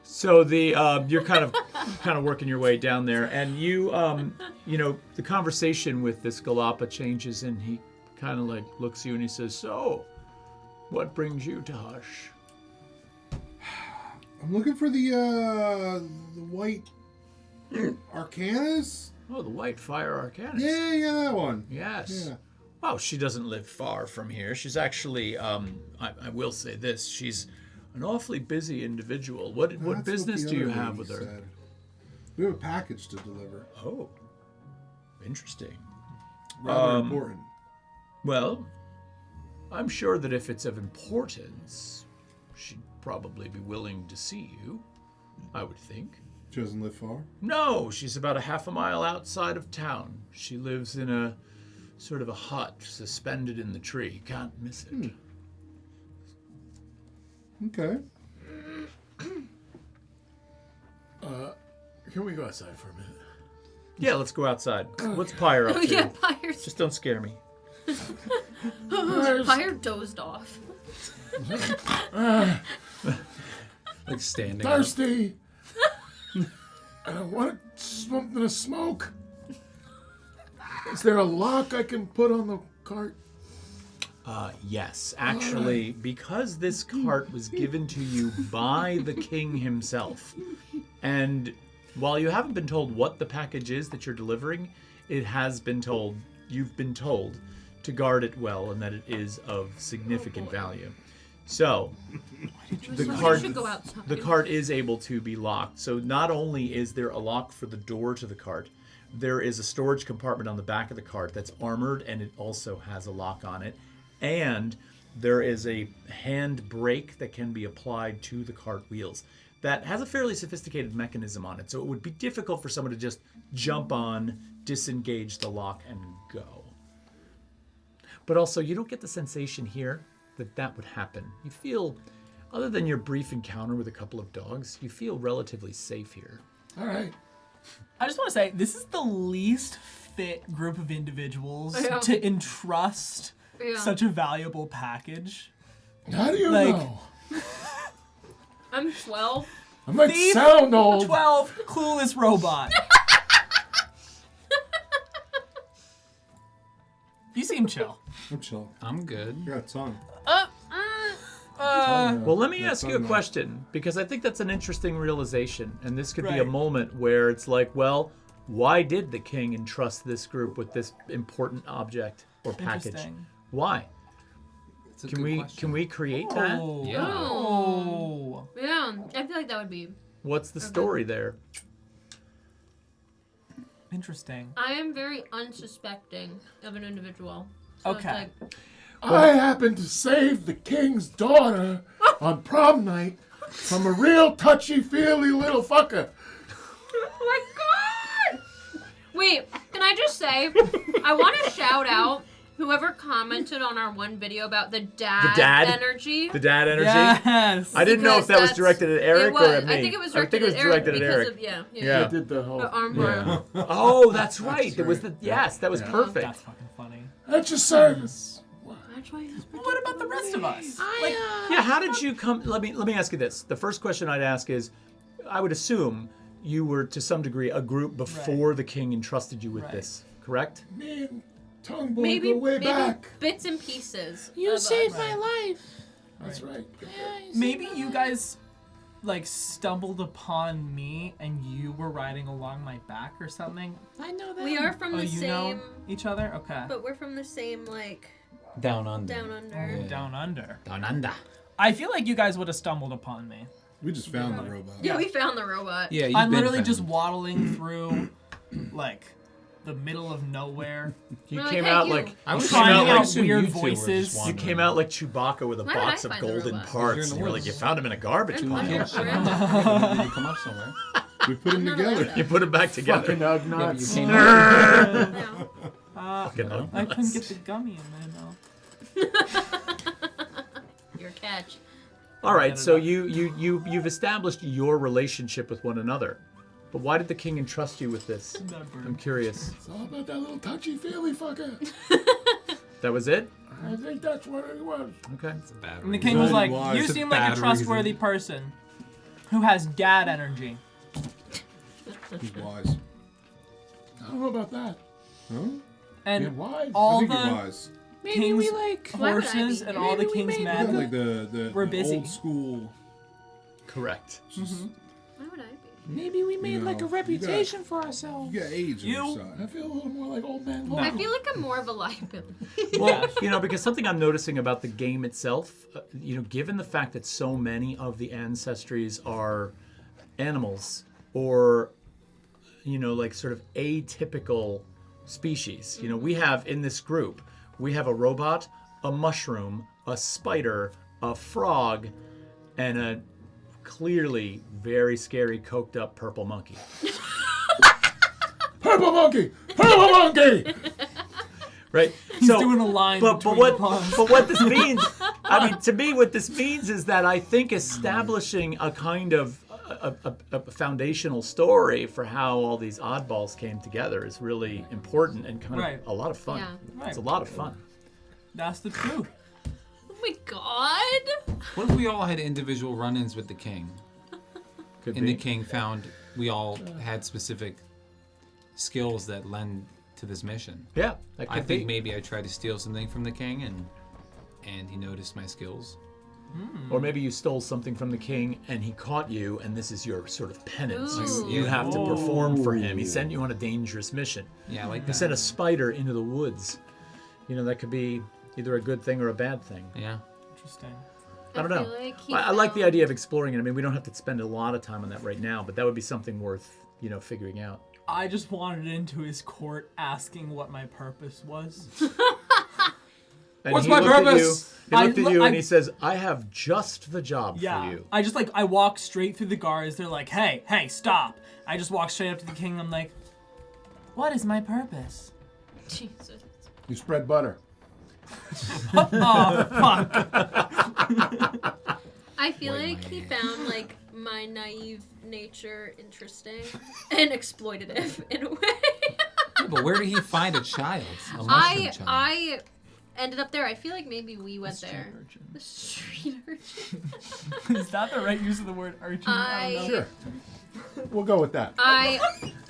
[SPEAKER 1] So the you're kind of working your way down there, and you the conversation with this Galapa changes, and he kind of like looks at you and he says, "So, what brings you to Hush?"
[SPEAKER 8] I'm looking for the white Arcanist.
[SPEAKER 1] Oh, the White Fire Arcanist.
[SPEAKER 8] Yeah, that one.
[SPEAKER 1] Yes.
[SPEAKER 8] Yeah.
[SPEAKER 1] Well, she doesn't live far from here. She's actually, I will say this, she's an awfully busy individual. What
[SPEAKER 8] That's
[SPEAKER 1] business
[SPEAKER 8] the
[SPEAKER 1] do you
[SPEAKER 8] other
[SPEAKER 1] have
[SPEAKER 8] lady
[SPEAKER 1] with her?
[SPEAKER 8] said. We have a package to deliver.
[SPEAKER 1] Oh, interesting.
[SPEAKER 8] Rather important.
[SPEAKER 1] Well, I'm sure that if it's of importance, she'd probably be willing to see you, I would think.
[SPEAKER 8] She doesn't live far.
[SPEAKER 1] No, she's about a half a mile outside of town. She lives in a sort of a hut suspended in the tree. Can't miss it.
[SPEAKER 8] Okay.
[SPEAKER 2] Can we go outside for a minute?
[SPEAKER 1] Yeah, let's go outside. What's Pyre up
[SPEAKER 4] Oh
[SPEAKER 1] to?
[SPEAKER 4] yeah, Pyre's
[SPEAKER 1] Just don't scare me.
[SPEAKER 4] Pyre dozed off.
[SPEAKER 5] Like standing.
[SPEAKER 2] Thirsty! And I want something to smoke. Is there a lock I can put on the cart?
[SPEAKER 1] Yes, actually, because this cart was given to you by the king himself, and while you haven't been told what the package is that you're delivering, it has been told, you've been told, to guard it well and that it is of significant value. So, the cart is able to be locked. So not only is there a lock for the door to the cart, there is a storage compartment on the back of the cart that's armored, and it also has a lock on it. And there is a hand brake that can be applied to the cart wheels that has a fairly sophisticated mechanism on it. So it would be difficult for someone to just jump on, disengage the lock, and go. But also, you don't get the sensation here that that would happen. You feel, other than your brief encounter with a couple of dogs, you feel relatively safe here.
[SPEAKER 2] All right.
[SPEAKER 3] I just want to say, this is the least fit group of individuals
[SPEAKER 4] Yeah.
[SPEAKER 3] to entrust
[SPEAKER 4] Yeah.
[SPEAKER 3] such a valuable package.
[SPEAKER 2] How do you
[SPEAKER 3] Like-
[SPEAKER 2] know?
[SPEAKER 4] I'm 12.
[SPEAKER 2] I might
[SPEAKER 3] Thief,
[SPEAKER 2] sound old.
[SPEAKER 3] 12, clueless robot. You seem chill.
[SPEAKER 8] I'm chill.
[SPEAKER 5] I'm good.
[SPEAKER 8] I got a tongue.
[SPEAKER 1] Well, let me ask you a
[SPEAKER 8] tongue out.
[SPEAKER 1] question, because I think that's an interesting realization, and this could be a
[SPEAKER 3] Right.
[SPEAKER 1] moment where it's like, well, why did the king entrust this group with this important object or package?
[SPEAKER 3] Interesting.
[SPEAKER 1] Why?
[SPEAKER 5] It's a
[SPEAKER 1] Can
[SPEAKER 5] good
[SPEAKER 1] we
[SPEAKER 5] question.
[SPEAKER 1] create that?
[SPEAKER 3] Oh.
[SPEAKER 5] Yeah.
[SPEAKER 3] Oh.
[SPEAKER 4] Yeah, I feel like that would be.
[SPEAKER 1] What's the story there?
[SPEAKER 3] Interesting.
[SPEAKER 4] I am very unsuspecting of an individual. So it's
[SPEAKER 3] Okay.
[SPEAKER 4] like,
[SPEAKER 2] I happened to save the king's daughter on prom night from a real touchy-feely little fucker.
[SPEAKER 4] oh my god! Wait, can I just say, I want to shout out whoever commented on our one video about the dad energy.
[SPEAKER 1] The dad energy?
[SPEAKER 3] Yes.
[SPEAKER 1] I didn't know if that was
[SPEAKER 4] Because
[SPEAKER 1] directed at Eric
[SPEAKER 4] it was.
[SPEAKER 1] or at me.
[SPEAKER 4] I think it was directed at
[SPEAKER 1] directed
[SPEAKER 4] Eric
[SPEAKER 1] at
[SPEAKER 4] because
[SPEAKER 1] Eric.
[SPEAKER 4] of yeah.
[SPEAKER 1] Yeah.
[SPEAKER 2] I did the whole.
[SPEAKER 4] The armor.
[SPEAKER 1] Oh, that's right. There was the yes, that was perfect.
[SPEAKER 3] That's fucking funny.
[SPEAKER 2] At your service.
[SPEAKER 4] That's why he's
[SPEAKER 3] What about the rest of us? Like,
[SPEAKER 1] Yeah, how did you come? Let me ask you this. The first question I'd ask is, I would assume you were to some degree a group before the king entrusted you with
[SPEAKER 3] Right.
[SPEAKER 1] this, correct?
[SPEAKER 2] Me and Tongue Boy
[SPEAKER 4] maybe
[SPEAKER 2] go way back.
[SPEAKER 4] bits and pieces.
[SPEAKER 6] You
[SPEAKER 4] of
[SPEAKER 6] saved
[SPEAKER 4] us.
[SPEAKER 6] my life.
[SPEAKER 2] That's right.
[SPEAKER 3] maybe you guys like stumbled upon me and you were riding along my back or something.
[SPEAKER 6] I know that.
[SPEAKER 4] We are from
[SPEAKER 3] Oh,
[SPEAKER 4] the
[SPEAKER 3] you
[SPEAKER 4] same,
[SPEAKER 3] know each other? Okay.
[SPEAKER 4] but we're from the same like
[SPEAKER 5] Down under.
[SPEAKER 4] down under.
[SPEAKER 3] Down under.
[SPEAKER 1] Down under.
[SPEAKER 3] I feel like you guys would have stumbled upon me.
[SPEAKER 8] We just found the robot.
[SPEAKER 4] Yeah, we found the robot.
[SPEAKER 5] Yeah, you've
[SPEAKER 3] I'm
[SPEAKER 5] been
[SPEAKER 3] literally
[SPEAKER 5] found.
[SPEAKER 3] just waddling through like the middle of nowhere.
[SPEAKER 1] You
[SPEAKER 4] We're
[SPEAKER 1] came
[SPEAKER 4] like,
[SPEAKER 1] out
[SPEAKER 4] hey, you.
[SPEAKER 1] like
[SPEAKER 5] I was
[SPEAKER 3] trying
[SPEAKER 1] out
[SPEAKER 3] out
[SPEAKER 1] like
[SPEAKER 3] weird
[SPEAKER 5] you two were just
[SPEAKER 3] voices.
[SPEAKER 1] you
[SPEAKER 5] wandering.
[SPEAKER 1] came out like Chewbacca with a
[SPEAKER 4] Why would I
[SPEAKER 1] box of
[SPEAKER 4] find the
[SPEAKER 1] golden
[SPEAKER 4] robot?
[SPEAKER 1] parts,
[SPEAKER 5] You're in
[SPEAKER 1] and
[SPEAKER 5] the
[SPEAKER 1] you're like,
[SPEAKER 5] woods.
[SPEAKER 1] you found him in a garbage
[SPEAKER 4] I'm
[SPEAKER 1] pile.
[SPEAKER 5] Yeah,
[SPEAKER 4] underground.
[SPEAKER 5] you need to come up somewhere.
[SPEAKER 8] We put them
[SPEAKER 4] Not
[SPEAKER 8] together.
[SPEAKER 4] allowed
[SPEAKER 1] You put it back together.
[SPEAKER 2] Fucking Ugg
[SPEAKER 5] Yeah, but you
[SPEAKER 2] nuts.
[SPEAKER 5] came out.
[SPEAKER 4] Yeah.
[SPEAKER 1] Fucking nuts.
[SPEAKER 3] I couldn't get the gummy in my mouth.
[SPEAKER 4] Your catch.
[SPEAKER 1] All right, so you've established your relationship with one another. But why did the king entrust you with this? I'm curious.
[SPEAKER 2] It's all about that little touchy-feely fucker.
[SPEAKER 1] That was it?
[SPEAKER 2] I think that's what it was.
[SPEAKER 1] Okay.
[SPEAKER 5] Bad
[SPEAKER 3] And the king was like,
[SPEAKER 8] Wise.
[SPEAKER 3] you
[SPEAKER 8] It's a
[SPEAKER 3] seem like a
[SPEAKER 5] bad
[SPEAKER 3] trustworthy person who has dad energy.
[SPEAKER 8] He's wise.
[SPEAKER 2] I don't know about that.
[SPEAKER 8] Huh?
[SPEAKER 3] And
[SPEAKER 2] You're wise.
[SPEAKER 8] I
[SPEAKER 3] all
[SPEAKER 8] think you're
[SPEAKER 3] the
[SPEAKER 8] wise.
[SPEAKER 6] Maybe we
[SPEAKER 3] king's
[SPEAKER 6] like.
[SPEAKER 4] Why would I
[SPEAKER 3] horses
[SPEAKER 4] be?
[SPEAKER 3] and all the
[SPEAKER 6] Maybe we
[SPEAKER 3] king's
[SPEAKER 6] made
[SPEAKER 8] Yeah,
[SPEAKER 3] men
[SPEAKER 8] like the
[SPEAKER 3] We're busy.
[SPEAKER 8] old school.
[SPEAKER 1] Correct.
[SPEAKER 4] Why would I be?
[SPEAKER 6] Maybe we made like a
[SPEAKER 8] know, you
[SPEAKER 6] reputation for ourselves.
[SPEAKER 8] You got AIDS on
[SPEAKER 3] You-
[SPEAKER 8] your
[SPEAKER 2] I
[SPEAKER 8] side.
[SPEAKER 2] feel a little more like old man.
[SPEAKER 3] No.
[SPEAKER 4] I feel like I'm more of a liability.
[SPEAKER 1] Well, because something I'm noticing about the game itself, given the fact that so many of the ancestries are animals or, like sort of atypical species. We have in this group, we have a robot, a mushroom, a spider, a frog, and a clearly very scary, coked up purple monkey.
[SPEAKER 2] Purple monkey! Purple monkey!
[SPEAKER 1] Right?
[SPEAKER 3] He's doing a line
[SPEAKER 1] but
[SPEAKER 3] between
[SPEAKER 1] what
[SPEAKER 3] puns.
[SPEAKER 1] but what this means, to me, what this means is that I think establishing a kind of a foundational story for how all these oddballs came together is really important and kind
[SPEAKER 3] Right.
[SPEAKER 1] of a lot of fun.
[SPEAKER 4] Yeah.
[SPEAKER 3] Right.
[SPEAKER 1] It's a lot of fun.
[SPEAKER 3] That's the truth.
[SPEAKER 4] Oh my god!
[SPEAKER 5] What if we all had individual run-ins with the king?
[SPEAKER 1] Could
[SPEAKER 5] And
[SPEAKER 1] be.
[SPEAKER 5] the king found we all had specific skills that lend to this mission.
[SPEAKER 1] Yeah, that could
[SPEAKER 5] I think
[SPEAKER 1] be.
[SPEAKER 5] maybe I tried to steal something from the king and he noticed my skills.
[SPEAKER 1] Or maybe you stole something from the king and he caught you, and this is your sort of penance.
[SPEAKER 4] Ooh.
[SPEAKER 1] You have to perform for him. He sent you on a dangerous mission.
[SPEAKER 5] Yeah, I like
[SPEAKER 1] He
[SPEAKER 5] that.
[SPEAKER 1] sent a spider into the woods. That could be either a good thing or a bad thing.
[SPEAKER 5] Yeah.
[SPEAKER 3] Interesting.
[SPEAKER 1] I don't know.
[SPEAKER 4] feel like he
[SPEAKER 1] I like the
[SPEAKER 4] found-
[SPEAKER 1] idea of exploring it. I mean, we don't have to spend a lot of time on that right now, but that would be something worth, figuring out.
[SPEAKER 3] I just wandered into his court asking what my purpose was.
[SPEAKER 1] And
[SPEAKER 5] What's
[SPEAKER 1] he
[SPEAKER 5] my
[SPEAKER 1] looked at
[SPEAKER 5] purpose?
[SPEAKER 1] He looked at you
[SPEAKER 3] I-
[SPEAKER 1] and he says, "I have just the job
[SPEAKER 3] Yeah.
[SPEAKER 1] for you."
[SPEAKER 3] I just I walk straight through the guards. They're like, hey, stop. I just walk straight up to the king. I'm like, what is my purpose?
[SPEAKER 4] Jesus.
[SPEAKER 2] You spread butter.
[SPEAKER 3] Oh, fuck.
[SPEAKER 4] I feel
[SPEAKER 5] Wait,
[SPEAKER 4] like
[SPEAKER 5] my
[SPEAKER 4] he
[SPEAKER 5] hand.
[SPEAKER 4] found my naive nature interesting and exploitative in a way.
[SPEAKER 5] Yeah, but where did he find a child? A mushroom child?
[SPEAKER 4] I ended up there. I feel like maybe we went there. The street urchin.
[SPEAKER 3] Is that the right use of the word urchin? I don't know.
[SPEAKER 2] Sure. We'll go with that.
[SPEAKER 4] I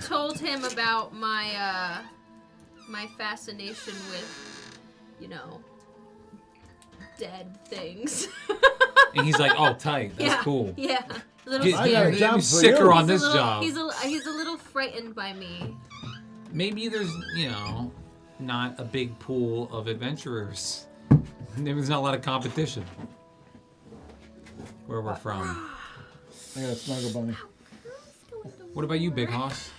[SPEAKER 4] told him about my my fascination with, dead things.
[SPEAKER 5] And he's like, oh, tight. That's
[SPEAKER 4] yeah,
[SPEAKER 5] cool.
[SPEAKER 4] Yeah, a little
[SPEAKER 5] Get,
[SPEAKER 2] I got a
[SPEAKER 4] scary.
[SPEAKER 2] job for
[SPEAKER 5] sick her
[SPEAKER 2] you.
[SPEAKER 5] on
[SPEAKER 4] He's a
[SPEAKER 5] this
[SPEAKER 4] little-
[SPEAKER 5] job.
[SPEAKER 4] He's a little frightened by me.
[SPEAKER 5] Maybe there's, not a big pool of adventurers. Maybe there's not a lot of competition. Where we're from.
[SPEAKER 2] I got a snuggle bunny.
[SPEAKER 5] What about you, Big Hoss?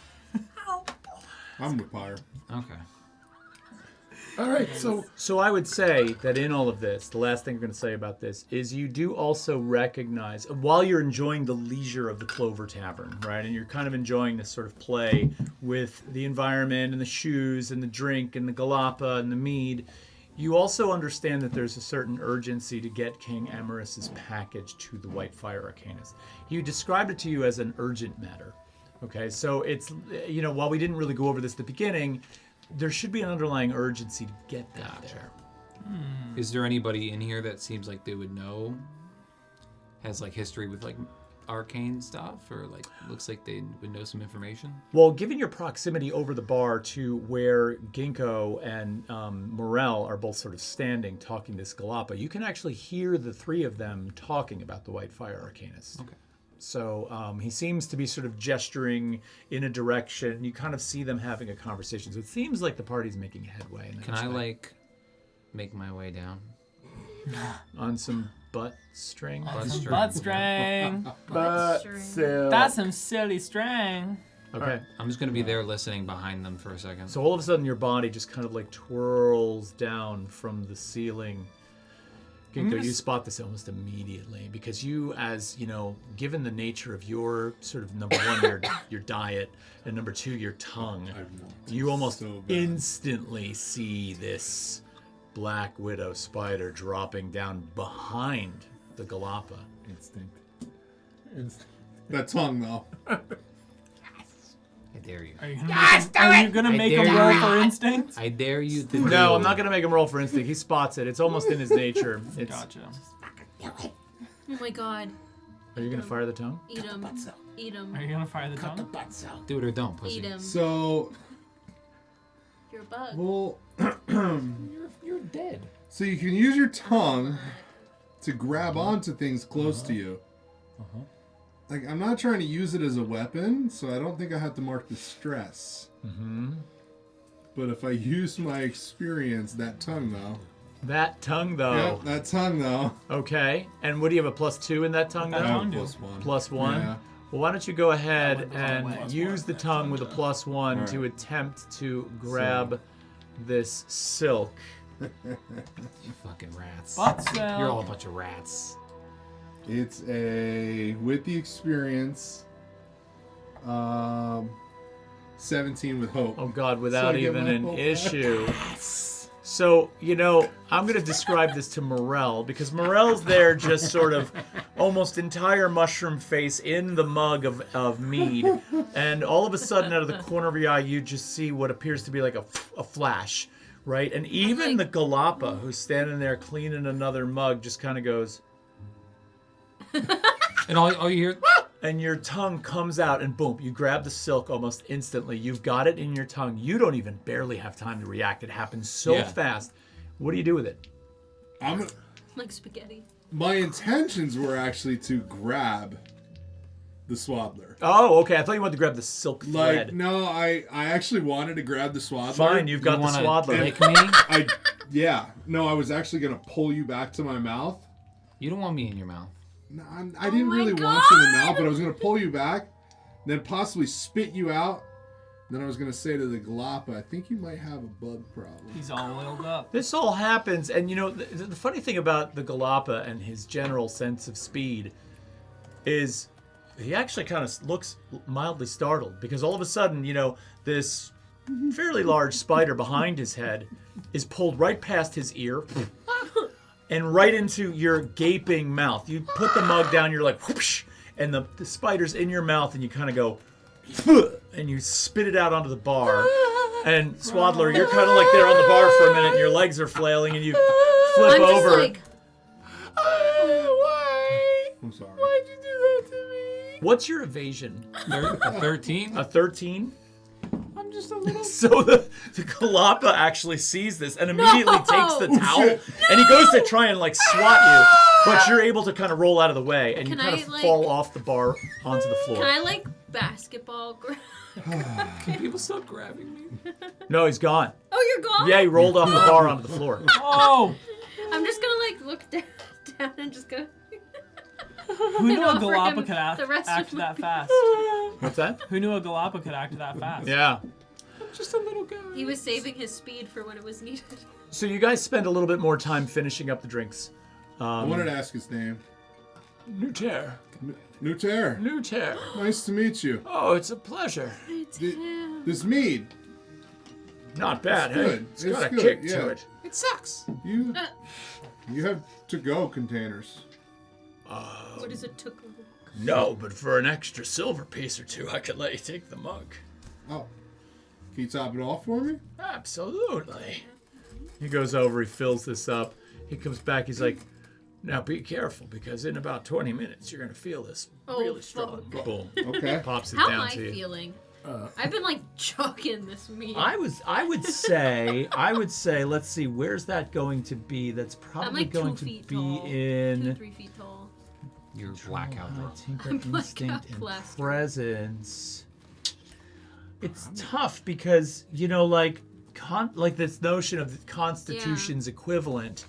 [SPEAKER 8] I'm with Pyre.
[SPEAKER 5] Okay.
[SPEAKER 2] All right,
[SPEAKER 1] So I would say that in all of this, the last thing I'm going to say about this is you do also recognize, while you're enjoying the leisure of the Clover Tavern, right, and you're kind of enjoying this sort of play with the environment and the shoes and the drink and the galapa and the mead, you also understand that there's a certain urgency to get King Amarys's package to the Whitefire Arcanist. He described it to you as an urgent matter. Okay, so it's, while we didn't really go over this at the beginning, there should be an underlying urgency to get that there.
[SPEAKER 5] Is there anybody in here that seems like they would know, has history with arcane stuff, or looks like they would know some information?
[SPEAKER 1] Well, given your proximity over the bar to where Ginkgo and Morel are both sort of standing talking this Galapa, you can actually hear the three of them talking about the Whitefire Arcanist.
[SPEAKER 5] Okay.
[SPEAKER 1] So he seems to be sort of gesturing in a direction. You kind of see them having a conversation. So it seems like the party's making headway. In that
[SPEAKER 5] Can I
[SPEAKER 1] respect.
[SPEAKER 5] make my way down?
[SPEAKER 1] On some butt string?
[SPEAKER 3] Butt string.
[SPEAKER 2] but still.
[SPEAKER 3] That's some silly string.
[SPEAKER 1] Okay.
[SPEAKER 5] I'm just gonna be there listening behind them for a second.
[SPEAKER 1] So all of a sudden your body just kind of twirls down from the ceiling. Ginkgo, you spot this almost immediately because you, as given the nature of your sort of number one, your diet, and number two, your tongue, you almost
[SPEAKER 8] so bad.
[SPEAKER 1] instantly see this black widow spider dropping down behind the Galapa.
[SPEAKER 2] Instinct.
[SPEAKER 8] That tongue, though.
[SPEAKER 5] dare you.
[SPEAKER 3] Are you gonna make him roll for instinct?
[SPEAKER 5] I dare you to.
[SPEAKER 1] No, I'm not gonna make him roll for instinct. He spots it. It's almost in his nature. It's,
[SPEAKER 3] Gotcha.
[SPEAKER 4] Oh my god.
[SPEAKER 1] Are you gonna fire the tongue?
[SPEAKER 4] Eat him. Eat him.
[SPEAKER 3] Are you gonna fire the tongue?
[SPEAKER 5] Do it or don't, pussy.
[SPEAKER 4] Eat him.
[SPEAKER 8] So,
[SPEAKER 4] You're a bug.
[SPEAKER 8] well,
[SPEAKER 5] You're dead.
[SPEAKER 8] so you can use your tongue to grab onto things close to you. Like, I'm not trying to use it as a weapon, so I don't think I have to mark the stress.
[SPEAKER 1] Mm-hmm.
[SPEAKER 8] But if I use my experience, that tongue though.
[SPEAKER 1] That tongue, though.
[SPEAKER 8] Yep, that tongue though.
[SPEAKER 1] Okay. And what do you have, a +2 in that tongue,
[SPEAKER 3] That
[SPEAKER 1] though?
[SPEAKER 3] tongue do?
[SPEAKER 8] +1.
[SPEAKER 1] +1?
[SPEAKER 8] Yeah.
[SPEAKER 1] Well, why don't you go ahead
[SPEAKER 3] That
[SPEAKER 1] and
[SPEAKER 3] one goes
[SPEAKER 1] use the tongue with a +1 to
[SPEAKER 8] Alright.
[SPEAKER 1] attempt to grab this silk.
[SPEAKER 5] You fucking rats.
[SPEAKER 3] Butt cell.
[SPEAKER 5] You're all a bunch of rats.
[SPEAKER 8] It's a, with the experience, 17 with hope.
[SPEAKER 1] Oh, God, without
[SPEAKER 8] I get
[SPEAKER 1] even
[SPEAKER 8] my
[SPEAKER 1] an
[SPEAKER 8] hope back.
[SPEAKER 1] issue. So, I'm going to describe this to Morel, because Morel's there just sort of almost entire mushroom face in the mug of mead. And all of a sudden, out of the corner of your eye, you just see what appears to be like a flash, right? And even the Galapa, who's standing there cleaning another mug, just kind of goes,
[SPEAKER 5] And all you hear,
[SPEAKER 1] and your tongue comes out, and boom, you grab the silk almost instantly. You've got it in your tongue. You don't even barely have time to react. It happens so
[SPEAKER 5] Yeah.
[SPEAKER 1] fast. What do you do with it?
[SPEAKER 4] Like spaghetti.
[SPEAKER 8] My intentions were actually to grab the swaddler.
[SPEAKER 1] Oh, okay. I thought you wanted to grab the silk thread.
[SPEAKER 8] Like, no, I actually wanted to grab the swaddler.
[SPEAKER 1] Fine, you've got
[SPEAKER 5] you
[SPEAKER 1] the
[SPEAKER 5] wanna
[SPEAKER 1] swaddler.
[SPEAKER 5] lick me?
[SPEAKER 8] I was actually going to pull you back to my mouth.
[SPEAKER 5] You don't want me in your mouth.
[SPEAKER 8] No, I didn't
[SPEAKER 4] my
[SPEAKER 8] really want you in the mouth, but I was going to pull you back, then possibly spit you out. Then I was going to say to the Galapa, I think you might have a bug problem.
[SPEAKER 3] He's all oiled up.
[SPEAKER 1] This all happens, and the funny thing about the Galapa and his general sense of speed is he actually kind of looks mildly startled, because all of a sudden, this fairly large spider behind his head is pulled right past his ear and right into your gaping mouth. You put the mug down, you're like, whoosh, and the spider's in your mouth, and you kind of go, and you spit it out onto the bar. And Swaddler, you're kind of like there on the bar for a minute, and your legs are flailing, and you flip
[SPEAKER 4] I'm just
[SPEAKER 1] over.
[SPEAKER 4] like,
[SPEAKER 6] Why?
[SPEAKER 8] I'm sorry.
[SPEAKER 6] Why'd you do that to me?
[SPEAKER 1] What's your evasion?
[SPEAKER 5] A 13?
[SPEAKER 1] A 13?
[SPEAKER 6] I'm just a little.
[SPEAKER 1] So the Galapa actually sees this and immediately takes the towel,
[SPEAKER 8] shit.
[SPEAKER 1] and he goes to try and swat you, but you're able to kind of roll out of the way, and you
[SPEAKER 4] Can
[SPEAKER 1] kind
[SPEAKER 4] I,
[SPEAKER 1] of fall off the bar onto the floor.
[SPEAKER 4] can I basketball grab?
[SPEAKER 5] Can people stop grabbing me?
[SPEAKER 1] No, he's gone.
[SPEAKER 4] Oh, you're gone?
[SPEAKER 1] Yeah, he rolled off the bar onto the floor.
[SPEAKER 3] Oh!
[SPEAKER 4] I'm just gonna look down and just go.
[SPEAKER 3] Who knew a
[SPEAKER 4] offer
[SPEAKER 3] Galapa
[SPEAKER 4] him
[SPEAKER 3] could act
[SPEAKER 4] the rest
[SPEAKER 3] that
[SPEAKER 4] of my-
[SPEAKER 3] fast?
[SPEAKER 1] What's that?
[SPEAKER 3] Who knew a Galapa could act that fast?
[SPEAKER 1] Yeah.
[SPEAKER 6] Just a little guy.
[SPEAKER 4] He was saving his speed for when it was needed.
[SPEAKER 1] So you guys spend a little bit more time finishing up the drinks.
[SPEAKER 8] I wanted to ask his name.
[SPEAKER 1] Nuter.
[SPEAKER 8] Nuter.
[SPEAKER 1] Nuter.
[SPEAKER 8] Nice to meet you.
[SPEAKER 1] Oh, it's a pleasure.
[SPEAKER 8] This mead,
[SPEAKER 1] Not bad, hey?
[SPEAKER 8] good.
[SPEAKER 1] It's
[SPEAKER 8] It's
[SPEAKER 1] got a
[SPEAKER 8] good,
[SPEAKER 1] kick
[SPEAKER 8] yeah.
[SPEAKER 1] to it.
[SPEAKER 6] It sucks.
[SPEAKER 8] you have to-go containers.
[SPEAKER 4] What is it took?
[SPEAKER 1] No, but for an extra silver piece or two, I could let you take the mug.
[SPEAKER 8] Oh, can you top it off for me?
[SPEAKER 1] Absolutely. He goes over, he fills this up. He comes back, he's like, now be careful, because in about 20 minutes, you're going to feel this
[SPEAKER 4] Oh,
[SPEAKER 1] really strong.
[SPEAKER 4] fuck.
[SPEAKER 1] Boom.
[SPEAKER 8] Okay.
[SPEAKER 1] Pops it
[SPEAKER 4] How am
[SPEAKER 1] down
[SPEAKER 4] I
[SPEAKER 1] to you.
[SPEAKER 4] feeling? I've been chucking this meat.
[SPEAKER 1] I would say, let's see, where's that going to be? That's probably
[SPEAKER 4] I'm 2
[SPEAKER 1] going to
[SPEAKER 4] feet
[SPEAKER 1] be
[SPEAKER 4] tall.
[SPEAKER 1] in
[SPEAKER 4] 2-3 feet tall.
[SPEAKER 5] You're blackout, bro.
[SPEAKER 1] Tinker
[SPEAKER 4] I'm blackout
[SPEAKER 1] instinct and
[SPEAKER 4] blaster.
[SPEAKER 1] presence. It's tough because like this notion of the Constitution's equivalent.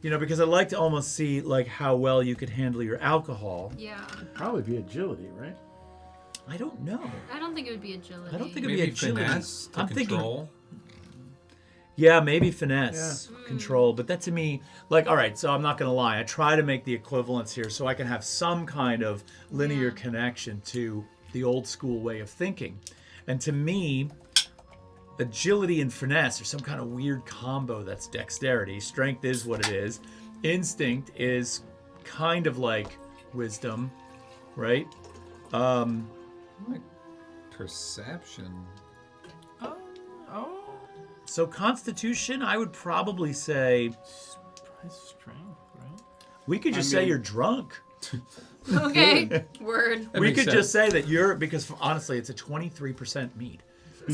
[SPEAKER 1] Because I like to almost see how well you could handle your alcohol.
[SPEAKER 4] Yeah.
[SPEAKER 2] Probably be agility, right?
[SPEAKER 1] I don't know.
[SPEAKER 4] I don't think it would be agility.
[SPEAKER 1] I don't think it'd
[SPEAKER 5] Maybe
[SPEAKER 1] be agility.
[SPEAKER 5] finesse to
[SPEAKER 1] I'm
[SPEAKER 5] control.
[SPEAKER 1] Yeah, maybe finesse, control, but that to me, all right, so I'm not going to lie. I try to make the equivalence here so I can have some kind of linear connection to the old school way of thinking. And to me, agility and finesse are some kind of weird combo that's dexterity. Strength is what it is. Instinct is kind of like wisdom, right?
[SPEAKER 5] Turn Perception.
[SPEAKER 3] Oh.
[SPEAKER 1] So Constitution, I would probably say
[SPEAKER 3] Strength, right?
[SPEAKER 1] we could just say you're drunk.
[SPEAKER 4] Okay. Word.
[SPEAKER 1] We
[SPEAKER 5] makes
[SPEAKER 1] could
[SPEAKER 5] sense.
[SPEAKER 1] just say that you're, because honestly, it's a 23% mead.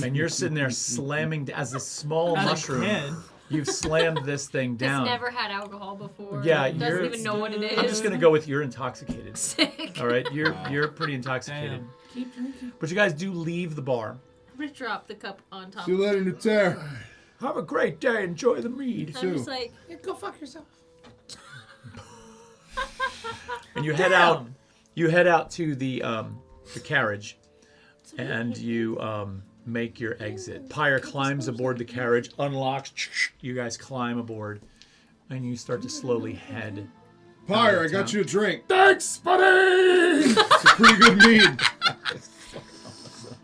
[SPEAKER 1] And you're sitting there slamming, as a small
[SPEAKER 3] As a
[SPEAKER 1] mushroom,
[SPEAKER 3] kid.
[SPEAKER 1] you've slammed this thing
[SPEAKER 4] He's
[SPEAKER 1] down.
[SPEAKER 4] never had alcohol before.
[SPEAKER 1] Yeah,
[SPEAKER 4] Doesn't
[SPEAKER 1] you're-
[SPEAKER 4] even know what it is.
[SPEAKER 1] I'm just going to go with you're intoxicated.
[SPEAKER 4] Sick.
[SPEAKER 1] All right? You're pretty intoxicated.
[SPEAKER 3] Damn.
[SPEAKER 6] Keep drinking.
[SPEAKER 1] But you guys do leave the bar.
[SPEAKER 4] I'm gonna drop the cup on top.
[SPEAKER 8] See you later, Nuter.
[SPEAKER 1] Have a great day. Enjoy the mead.
[SPEAKER 4] I'm just like,
[SPEAKER 6] Yeah, go fuck yourself.
[SPEAKER 1] And you head out. You head out to the carriage, and you make your exit. Pyre climbs aboard the carriage, unlocks. You guys climb aboard, and you start to slowly head.
[SPEAKER 8] Pyre, I got you a drink.
[SPEAKER 2] Thanks, buddy!
[SPEAKER 8] It's a pretty good mead.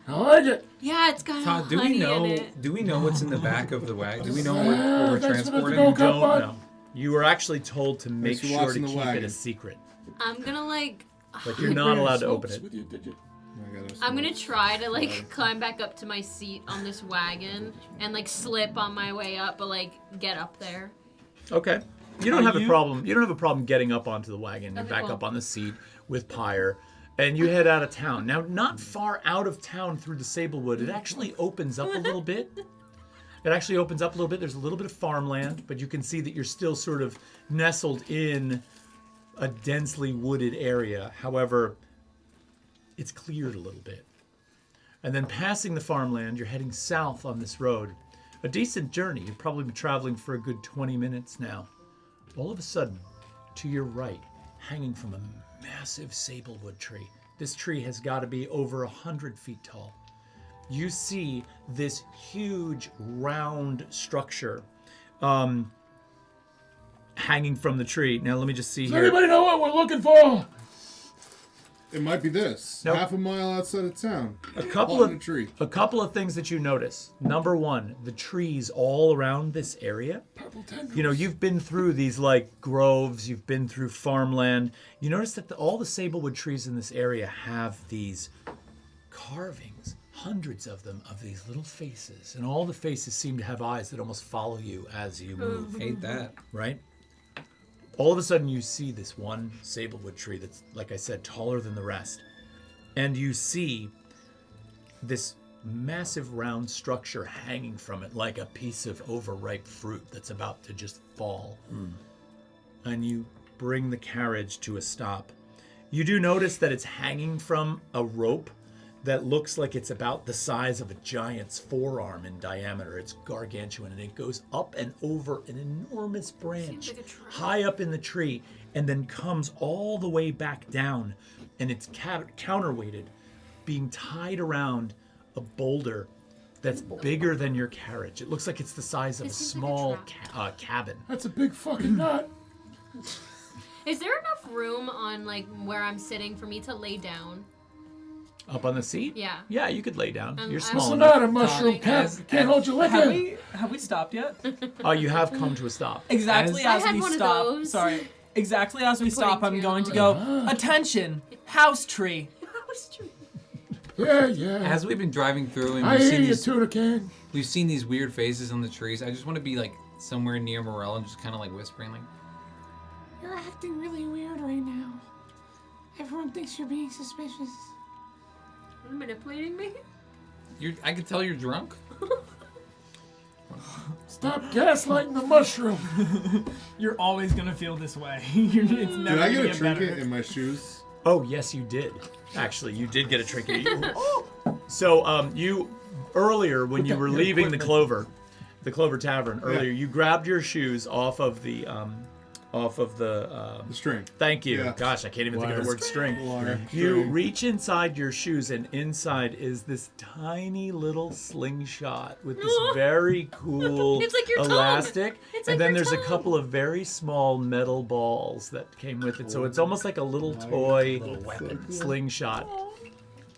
[SPEAKER 2] I like it.
[SPEAKER 4] yeah, it's got
[SPEAKER 5] Todd, do
[SPEAKER 4] honey
[SPEAKER 5] we know?
[SPEAKER 4] in it.
[SPEAKER 5] Do we know what's in the back of the wagon? Do we know what we're
[SPEAKER 2] Thanks for the
[SPEAKER 5] transporting?
[SPEAKER 2] go-go.
[SPEAKER 1] Don't
[SPEAKER 2] bud.
[SPEAKER 1] know. You were actually told to make
[SPEAKER 8] for
[SPEAKER 1] sure to
[SPEAKER 8] watching the
[SPEAKER 1] keep it
[SPEAKER 8] wagon.
[SPEAKER 1] a secret.
[SPEAKER 4] I'm gonna like,
[SPEAKER 1] Like you're not allowed to open
[SPEAKER 2] Smokes
[SPEAKER 1] it.
[SPEAKER 2] with you, did you?
[SPEAKER 8] I got us
[SPEAKER 4] I'm gonna
[SPEAKER 8] smokes.
[SPEAKER 4] try to like climb back up to my seat on this wagon and like slip on my way up, but like get up there.
[SPEAKER 1] Okay. You don't
[SPEAKER 3] Are
[SPEAKER 1] have a
[SPEAKER 3] you-
[SPEAKER 1] problem. You don't have a problem getting up onto the wagon. You're
[SPEAKER 4] Okay,
[SPEAKER 1] back
[SPEAKER 4] cool.
[SPEAKER 1] up on the seat with Pyre, and you head out of town. Now, not far out of town through the Sablewood, it actually opens up a little bit. It actually opens up a little bit. There's a little bit of farmland, but you can see that you're still sort of nestled in a densely wooded area. However, it's cleared a little bit. And then passing the farmland, you're heading south on this road. A decent journey. You've probably been traveling for a good 20 minutes now. All of a sudden, to your right, hanging from a massive sablewood tree. This tree has got to be over 100 feet tall. You see this huge round structure hanging from the tree. Now let me just see
[SPEAKER 2] Does
[SPEAKER 1] here.
[SPEAKER 2] anybody know what we're looking for?
[SPEAKER 8] It might be this.
[SPEAKER 1] Nope.
[SPEAKER 8] Half a mile outside of town.
[SPEAKER 1] A couple
[SPEAKER 8] Caught in a
[SPEAKER 1] of
[SPEAKER 8] tree.
[SPEAKER 1] a couple of things that you notice. Number one, the trees all around this area.
[SPEAKER 2] Purple tendrils.
[SPEAKER 1] You know, you've been through these like groves, you've been through farmland. You notice that all the sablewood trees in this area have these carvings, hundreds of them, of these little faces. And all the faces seem to have eyes that almost follow you as you move,
[SPEAKER 5] Hate that.
[SPEAKER 1] right? All of a sudden you see this one sablewood tree that's, like I said, taller than the rest. And you see this massive round structure hanging from it like a piece of overripe fruit that's about to just fall. And you bring the carriage to a stop. You do notice that it's hanging from a rope that looks like it's about the size of a giant's forearm in diameter. It's gargantuan, and it goes up and over an enormous branch
[SPEAKER 4] like a tree.
[SPEAKER 1] high up in the tree, and then comes all the way back down, and it's counterweighted, being tied around a boulder that's bigger than your carriage. It looks like it's the size of a
[SPEAKER 4] This seems like a
[SPEAKER 1] small
[SPEAKER 4] trap.
[SPEAKER 1] cabin.
[SPEAKER 2] That's a big fucking nut.
[SPEAKER 4] Is there enough room on like where I'm sitting for me to lay down?
[SPEAKER 1] Up on the seat?
[SPEAKER 4] Yeah.
[SPEAKER 1] Yeah, you could lay down. You're
[SPEAKER 4] I'm
[SPEAKER 1] small
[SPEAKER 2] What's the
[SPEAKER 1] enough.
[SPEAKER 2] matter, mushroom? Can't hold your
[SPEAKER 3] Have
[SPEAKER 2] liquor.
[SPEAKER 3] have we stopped yet?
[SPEAKER 1] Oh, you have come to a stop.
[SPEAKER 3] Exactly
[SPEAKER 4] I
[SPEAKER 3] as
[SPEAKER 4] had
[SPEAKER 3] we
[SPEAKER 4] one of
[SPEAKER 3] stop.
[SPEAKER 4] those.
[SPEAKER 3] Sorry. Exactly as we stop, I'm
[SPEAKER 4] two
[SPEAKER 3] going to
[SPEAKER 4] on
[SPEAKER 3] go. Attention, house tree.
[SPEAKER 2] Yeah.
[SPEAKER 5] As we've been driving through and
[SPEAKER 2] I
[SPEAKER 5] we've
[SPEAKER 2] hear
[SPEAKER 5] seen,
[SPEAKER 2] you,
[SPEAKER 5] these,
[SPEAKER 2] tuna can.
[SPEAKER 5] we've seen these weird faces on the trees, I just want to be like somewhere near Morel and just kind of like whispering like,
[SPEAKER 6] You're acting really weird right now. Everyone thinks you're being suspicious.
[SPEAKER 4] Manipulating me?
[SPEAKER 5] I can tell you're drunk.
[SPEAKER 2] Stop gaslighting the mushroom.
[SPEAKER 3] You're always gonna feel this way. It's never
[SPEAKER 8] Did I
[SPEAKER 3] gonna
[SPEAKER 8] get a trinket
[SPEAKER 3] better.
[SPEAKER 8] in my shoes?
[SPEAKER 1] Oh, yes, you did. Actually, you did get a trinket. So, you earlier when you were leaving the Clover Tavern earlier, you grabbed your shoes off of the
[SPEAKER 8] The string.
[SPEAKER 1] Thank you.
[SPEAKER 8] Yeah.
[SPEAKER 1] Gosh, I can't even think of the word string.
[SPEAKER 8] Wire.
[SPEAKER 1] You
[SPEAKER 8] String.
[SPEAKER 1] reach inside your shoes, and inside is this tiny little slingshot with this very cool
[SPEAKER 4] It's like your tongue.
[SPEAKER 1] elastic.
[SPEAKER 4] It's
[SPEAKER 1] and
[SPEAKER 4] like
[SPEAKER 1] then
[SPEAKER 4] your
[SPEAKER 1] there's a
[SPEAKER 4] tongue.
[SPEAKER 1] couple of very small metal balls that came with it. So it's almost like a little toy slingshot.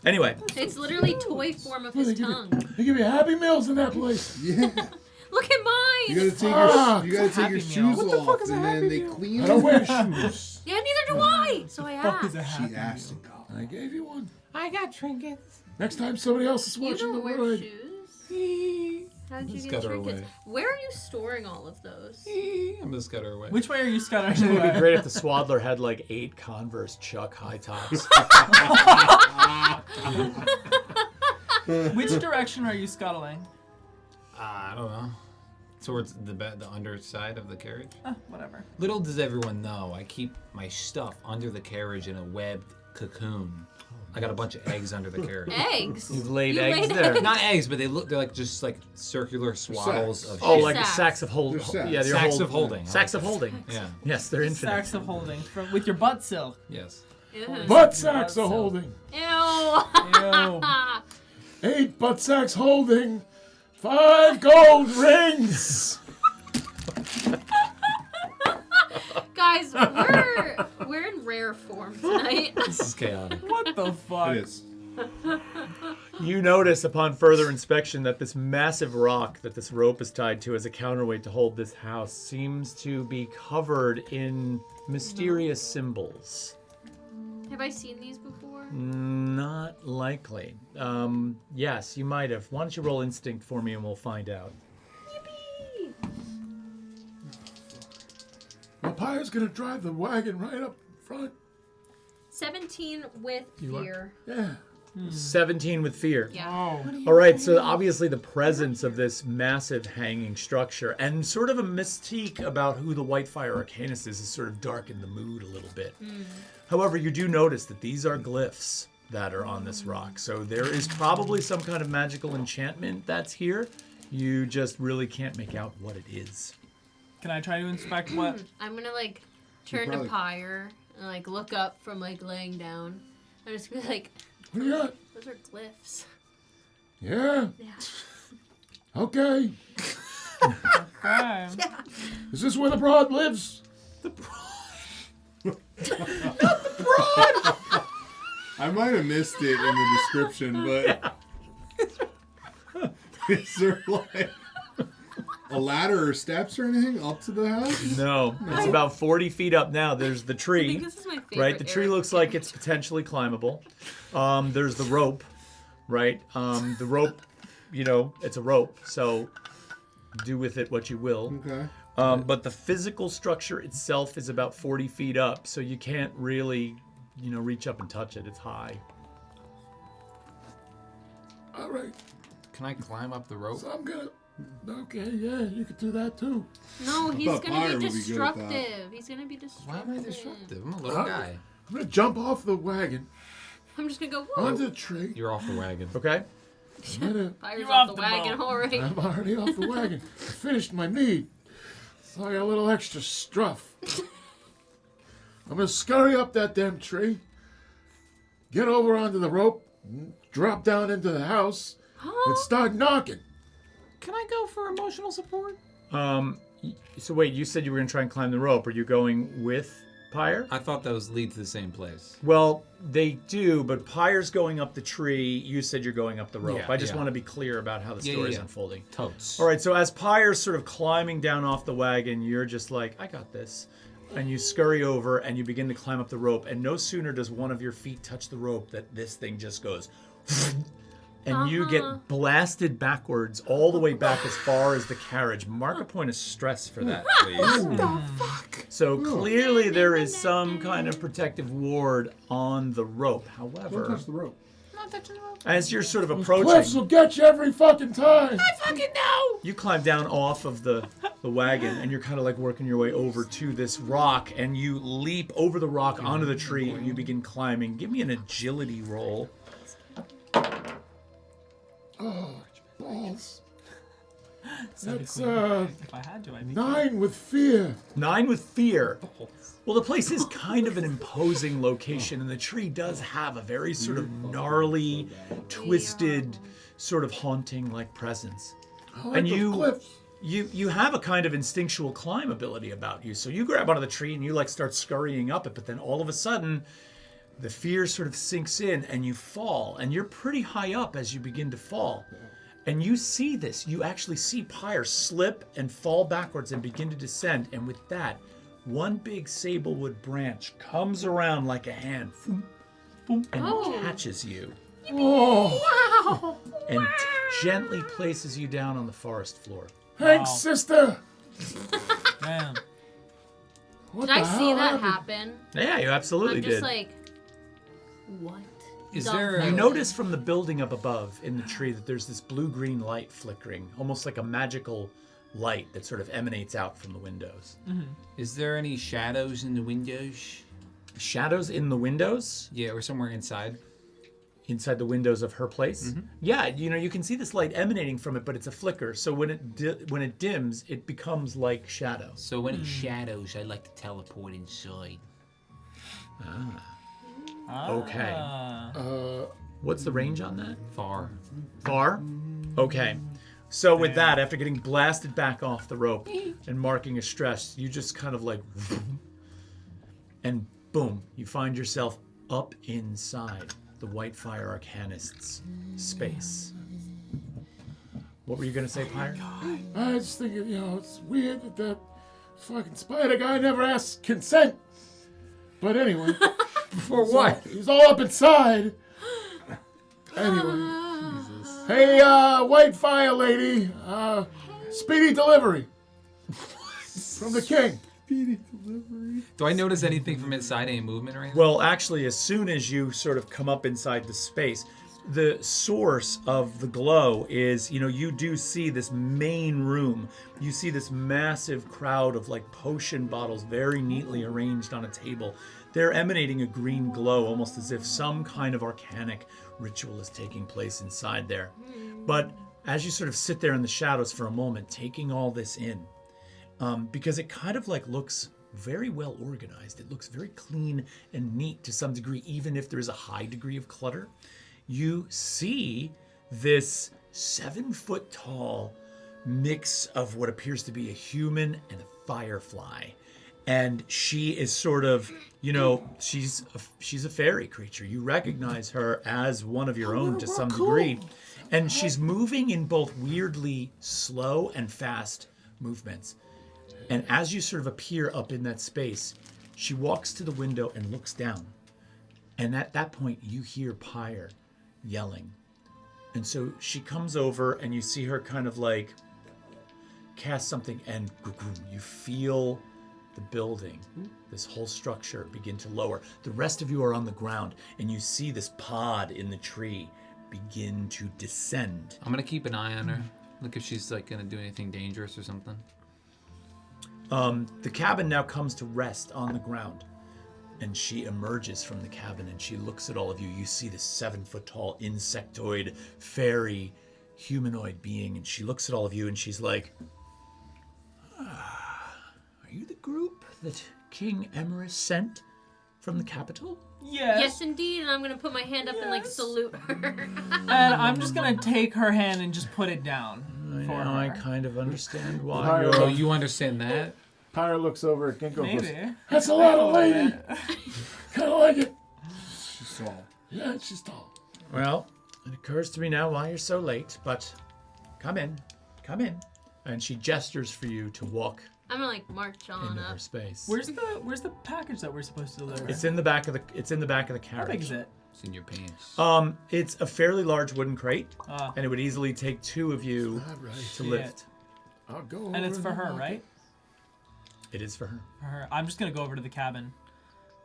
[SPEAKER 1] Anyway,
[SPEAKER 4] It's literally toy form of his tongue.
[SPEAKER 2] They give you Happy Meals in that place.
[SPEAKER 8] Yeah.
[SPEAKER 4] Look at
[SPEAKER 8] You
[SPEAKER 4] mine!
[SPEAKER 8] gotta take
[SPEAKER 2] Ah,
[SPEAKER 8] your take
[SPEAKER 3] Happy
[SPEAKER 8] your
[SPEAKER 3] Meal.
[SPEAKER 8] shoes
[SPEAKER 3] What
[SPEAKER 6] the fuck
[SPEAKER 8] off,
[SPEAKER 6] is a
[SPEAKER 8] and
[SPEAKER 6] Happy
[SPEAKER 8] then they
[SPEAKER 6] Meal?
[SPEAKER 8] clean
[SPEAKER 2] I don't
[SPEAKER 8] them.
[SPEAKER 2] wear shoes.
[SPEAKER 4] Yeah, neither do I. So I
[SPEAKER 3] Fuck is
[SPEAKER 4] asked.
[SPEAKER 3] a happy
[SPEAKER 8] She asked
[SPEAKER 3] meal?
[SPEAKER 8] to go.
[SPEAKER 2] I gave you one.
[SPEAKER 6] I got trinkets.
[SPEAKER 2] Next time somebody else is
[SPEAKER 4] You
[SPEAKER 2] watching the
[SPEAKER 4] don't wear
[SPEAKER 2] ride.
[SPEAKER 4] shoes. How'd you
[SPEAKER 5] Let's
[SPEAKER 4] get
[SPEAKER 5] cut her
[SPEAKER 4] trinkets?
[SPEAKER 5] away.
[SPEAKER 4] Where are you storing all of those?
[SPEAKER 5] I'm gonna scud her away.
[SPEAKER 3] Which way are you scuttering?
[SPEAKER 1] It would be great if the Swaddler had like 8 Converse Chuck high tops.
[SPEAKER 3] Which direction are you scuttling?
[SPEAKER 5] I don't know. Towards the underside of the carriage.
[SPEAKER 3] Whatever.
[SPEAKER 5] Little does everyone know, I keep my stuff under the carriage in a webbed cocoon. I got a bunch of eggs under the carriage.
[SPEAKER 4] Eggs.
[SPEAKER 1] You've laid
[SPEAKER 4] You
[SPEAKER 1] eggs
[SPEAKER 4] laid
[SPEAKER 1] there.
[SPEAKER 5] Not eggs, but they're like just like circular swaddles
[SPEAKER 8] Sacks.
[SPEAKER 5] of
[SPEAKER 1] Oh,
[SPEAKER 5] shit.
[SPEAKER 1] like
[SPEAKER 4] Sacks.
[SPEAKER 1] sacks of holding.
[SPEAKER 8] They're sacks.
[SPEAKER 1] Yeah, they're
[SPEAKER 5] Sacks of holding.
[SPEAKER 1] Sacks
[SPEAKER 5] I
[SPEAKER 1] of
[SPEAKER 5] like
[SPEAKER 1] holding.
[SPEAKER 5] Yeah.
[SPEAKER 1] Yes, they're infinite.
[SPEAKER 3] Sacks of holding with your butt silk.
[SPEAKER 5] Yes.
[SPEAKER 4] Ew.
[SPEAKER 2] Butt sacks are holding.
[SPEAKER 3] Ew.
[SPEAKER 2] 8 butt sacks holding 5 gold rings.
[SPEAKER 4] Guys, we're in rare form tonight.
[SPEAKER 5] This is chaotic.
[SPEAKER 3] What the fuck?
[SPEAKER 8] It is.
[SPEAKER 1] You notice upon further inspection that this massive rock that this rope is tied to as a counterweight to hold this house seems to be covered in mysterious symbols.
[SPEAKER 4] Have I seen these before?
[SPEAKER 1] Not likely. Yes, you might have. Why don't you roll instinct for me and we'll find out.
[SPEAKER 4] Yippee!
[SPEAKER 2] The Pyre's gonna drive the wagon right up front.
[SPEAKER 4] 17 with
[SPEAKER 1] You are?
[SPEAKER 4] fear.
[SPEAKER 2] Yeah.
[SPEAKER 1] 17 with fear.
[SPEAKER 4] Yeah.
[SPEAKER 3] Oh.
[SPEAKER 1] All right, so obviously the presence of this massive hanging structure and sort of a mystique about who the Whitefire Arcanist is sort of darkened the mood a little bit. However, you do notice that these are glyphs that are on this rock. So there is probably some kind of magical enchantment that's here. You just really can't make out what it is.
[SPEAKER 3] Can I try to inspect what?
[SPEAKER 4] I'm gonna like turn to
[SPEAKER 8] probably-
[SPEAKER 4] Pyre and like look up from like laying down. I'm just gonna be like,
[SPEAKER 2] What do you got?
[SPEAKER 4] those are glyphs.
[SPEAKER 2] Yeah.
[SPEAKER 4] Yeah.
[SPEAKER 2] Okay.
[SPEAKER 3] Okay.
[SPEAKER 2] Is this where the broad lives?
[SPEAKER 8] I might have missed it in the description, but is there like a ladder or steps or anything up to the house?
[SPEAKER 1] No, it's about 40 feet up now. There's the
[SPEAKER 4] I
[SPEAKER 1] tree.
[SPEAKER 4] think this is my favorite.
[SPEAKER 1] Right, the tree
[SPEAKER 4] Eric
[SPEAKER 1] looks like
[SPEAKER 4] character.
[SPEAKER 1] it's potentially climbable. There's the rope, right? The rope, it's a rope, so do with it what you will.
[SPEAKER 8] Okay.
[SPEAKER 1] But the physical structure itself is about 40 feet up, so you can't really, reach up and touch it. It's high.
[SPEAKER 2] All right.
[SPEAKER 5] Can I climb up the rope?
[SPEAKER 2] So I'm gonna. Okay, yeah, you could do that too.
[SPEAKER 4] No, he's
[SPEAKER 8] thought
[SPEAKER 4] gonna
[SPEAKER 8] Pyre
[SPEAKER 4] be
[SPEAKER 8] would be good at that.
[SPEAKER 4] destructive. He's gonna be
[SPEAKER 5] Why
[SPEAKER 4] destructive.
[SPEAKER 5] am I disruptive? I'm a little
[SPEAKER 2] Huh?
[SPEAKER 5] guy.
[SPEAKER 2] I'm gonna jump off the wagon
[SPEAKER 4] I'm just gonna go, whoa.
[SPEAKER 2] onto the tree.
[SPEAKER 5] You're off the wagon.
[SPEAKER 1] Okay?
[SPEAKER 2] I'm gonna.
[SPEAKER 4] Pyre's
[SPEAKER 3] You're
[SPEAKER 4] off
[SPEAKER 3] off
[SPEAKER 4] the
[SPEAKER 3] the
[SPEAKER 4] wagon
[SPEAKER 3] boat.
[SPEAKER 4] already.
[SPEAKER 2] I'm already off the wagon. I finished my mead, so I got a little extra struff. I'm gonna scurry up that damn tree, get over onto the rope, drop down into the house, and start knocking.
[SPEAKER 5] Can I go for emotional support?
[SPEAKER 1] So wait, you said you were going to try and climb the rope. Are you going with Pyre?
[SPEAKER 5] I thought those lead to the same place.
[SPEAKER 1] Well, they do, but Pyre's going up the tree. You said you're going up the rope.
[SPEAKER 5] Yeah,
[SPEAKER 1] I just
[SPEAKER 5] yeah.
[SPEAKER 1] want to be clear about how the
[SPEAKER 5] Yeah,
[SPEAKER 1] story is
[SPEAKER 5] yeah.
[SPEAKER 1] unfolding.
[SPEAKER 5] Totes.
[SPEAKER 1] All right, so as Pyre's sort of climbing down off the wagon, you're just like, I got this. And you scurry over and you begin to climb up the rope. And no sooner does one of your feet touch the rope that this thing just goes. And you get blasted backwards all the way back as far as the carriage. Mark a point of stress for that, please. So clearly there is some kind of protective ward on the rope.
[SPEAKER 8] Don't
[SPEAKER 1] However,
[SPEAKER 8] touch the rope.
[SPEAKER 1] as you're sort of
[SPEAKER 2] Cliffs
[SPEAKER 1] approaching,
[SPEAKER 2] will get you every fucking time.
[SPEAKER 1] you climb down off of the wagon and you're kind of like working your way over to this rock and you leap over the rock onto the tree and you begin climbing. Give me an agility roll.
[SPEAKER 2] Oh, balls. That's
[SPEAKER 3] If I had to, I'd be
[SPEAKER 2] 9 with fear.
[SPEAKER 1] 9 with fear. Well, the place is kind of an imposing location, and the tree does have a very sort of gnarly, twisted, sort of haunting-like presence.
[SPEAKER 2] I like
[SPEAKER 1] And
[SPEAKER 2] those
[SPEAKER 1] you-
[SPEAKER 2] cliffs.
[SPEAKER 1] You have a kind of instinctual climb ability about you, so you grab onto the tree and you like start scurrying up it, but then all of a sudden, the fear sort of sinks in and you fall, and you're pretty high up as you begin to fall. And you see this. You actually see Pyre slip and fall backwards and begin to descend. And with that, one big sablewood branch comes around like a hand boom, boom, and catches you.
[SPEAKER 2] Oh,
[SPEAKER 1] and gently places you down on the forest floor.
[SPEAKER 2] thanks,
[SPEAKER 3] Wow.
[SPEAKER 2] sister.
[SPEAKER 3] Man.
[SPEAKER 2] What
[SPEAKER 4] Did I
[SPEAKER 2] the
[SPEAKER 4] see
[SPEAKER 2] hell
[SPEAKER 4] that
[SPEAKER 2] happened?
[SPEAKER 4] happen?
[SPEAKER 1] Yeah, you absolutely
[SPEAKER 4] I'm just
[SPEAKER 1] did.
[SPEAKER 4] like, what?
[SPEAKER 5] Is
[SPEAKER 4] Dumb
[SPEAKER 5] there
[SPEAKER 1] You
[SPEAKER 4] fellow.
[SPEAKER 1] notice from the building up above in the tree that there's this blue-green light flickering, almost like a magical light that sort of emanates out from the windows.
[SPEAKER 5] Is there any shadows in the windows?
[SPEAKER 1] Shadows in the windows?
[SPEAKER 5] Yeah, or somewhere inside.
[SPEAKER 1] Inside the windows of her place? Yeah, you can see this light emanating from it, but it's a flicker. So when it dims, it becomes like shadow.
[SPEAKER 5] So when it shadows, I like to teleport inside.
[SPEAKER 1] Okay. What's the range on that?
[SPEAKER 5] Far.
[SPEAKER 1] Far? Okay. So with that, after getting blasted back off the rope and marking a stress, you just kind of like, and boom, you find yourself up inside the Whitefire Arcanist's space. What were you going to say, Pyre?
[SPEAKER 2] I was just thinking, it's weird that that fucking spider guy never asked consent. But anyway.
[SPEAKER 5] For what?
[SPEAKER 2] He's all up inside. Anyway. Hey, Whitefire lady. Speedy delivery. From the king.
[SPEAKER 5] Do I notice anything from inside, any movement or anything?
[SPEAKER 1] Well, actually, as soon as you sort of come up inside the space, the source of the glow is, you do see this main room. You see this massive crowd of like potion bottles very neatly arranged on a table. They're emanating a green glow, almost as if some kind of arcanic ritual is taking place inside there. But as you sort of sit there in the shadows for a moment, taking all this in, because it kind of like looks very well organized. It looks very clean and neat to some degree, even if there is a high degree of clutter. You see this 7-foot tall mix of what appears to be a human and a firefly. And she is sort of, she's a fairy creature. You recognize her as one of your own to some degree. And she's moving in both weirdly slow and fast movements. And as you sort of appear up in that space, she walks to the window and looks down. And at that point, you hear Pyre yelling. And so she comes over and you see her kind of like cast something and you feel the building, this whole structure begin to lower. The rest of you are on the ground and you see this pod in the tree begin to descend.
[SPEAKER 5] I'm going to keep an eye on her. Look if she's like going to do anything dangerous or something.
[SPEAKER 1] The cabin now comes to rest on the ground, and she emerges from the cabin and she looks at all of you. You see this 7-foot tall insectoid, fairy, humanoid being, and she looks at all of you and she's like, are you the group that King Emerus sent from the capital?
[SPEAKER 4] Yes, indeed. And I'm gonna put my hand up and like salute her.
[SPEAKER 3] And I'm just gonna take her hand and just put it down for her.
[SPEAKER 1] I kind of understand why
[SPEAKER 2] Pyre,
[SPEAKER 5] Oh, you understand that?
[SPEAKER 2] Pyre looks over at Ginkgo.
[SPEAKER 3] Maybe.
[SPEAKER 2] Goes, that's a lot of lady. Kind of like it.
[SPEAKER 8] She's tall.
[SPEAKER 2] Yeah, she's tall.
[SPEAKER 1] Well, it occurs to me now why you're so late, but come in. And she gestures for you to walk
[SPEAKER 4] I'm gonna like march on
[SPEAKER 1] into her
[SPEAKER 4] up.
[SPEAKER 1] space.
[SPEAKER 3] Where's the package that we're supposed to deliver?
[SPEAKER 1] It's in the back of the
[SPEAKER 3] How
[SPEAKER 1] carriage.
[SPEAKER 3] big is it?
[SPEAKER 5] It's in your pants.
[SPEAKER 1] It's a fairly large wooden crate,
[SPEAKER 3] Ah.
[SPEAKER 1] and it would easily take 2 of you
[SPEAKER 2] All right.
[SPEAKER 1] to lift.
[SPEAKER 2] I'll go.
[SPEAKER 3] And it's
[SPEAKER 2] over
[SPEAKER 3] for her,
[SPEAKER 2] and-
[SPEAKER 3] right?
[SPEAKER 1] It is for her.
[SPEAKER 3] For her. I'm just gonna go over to the cabin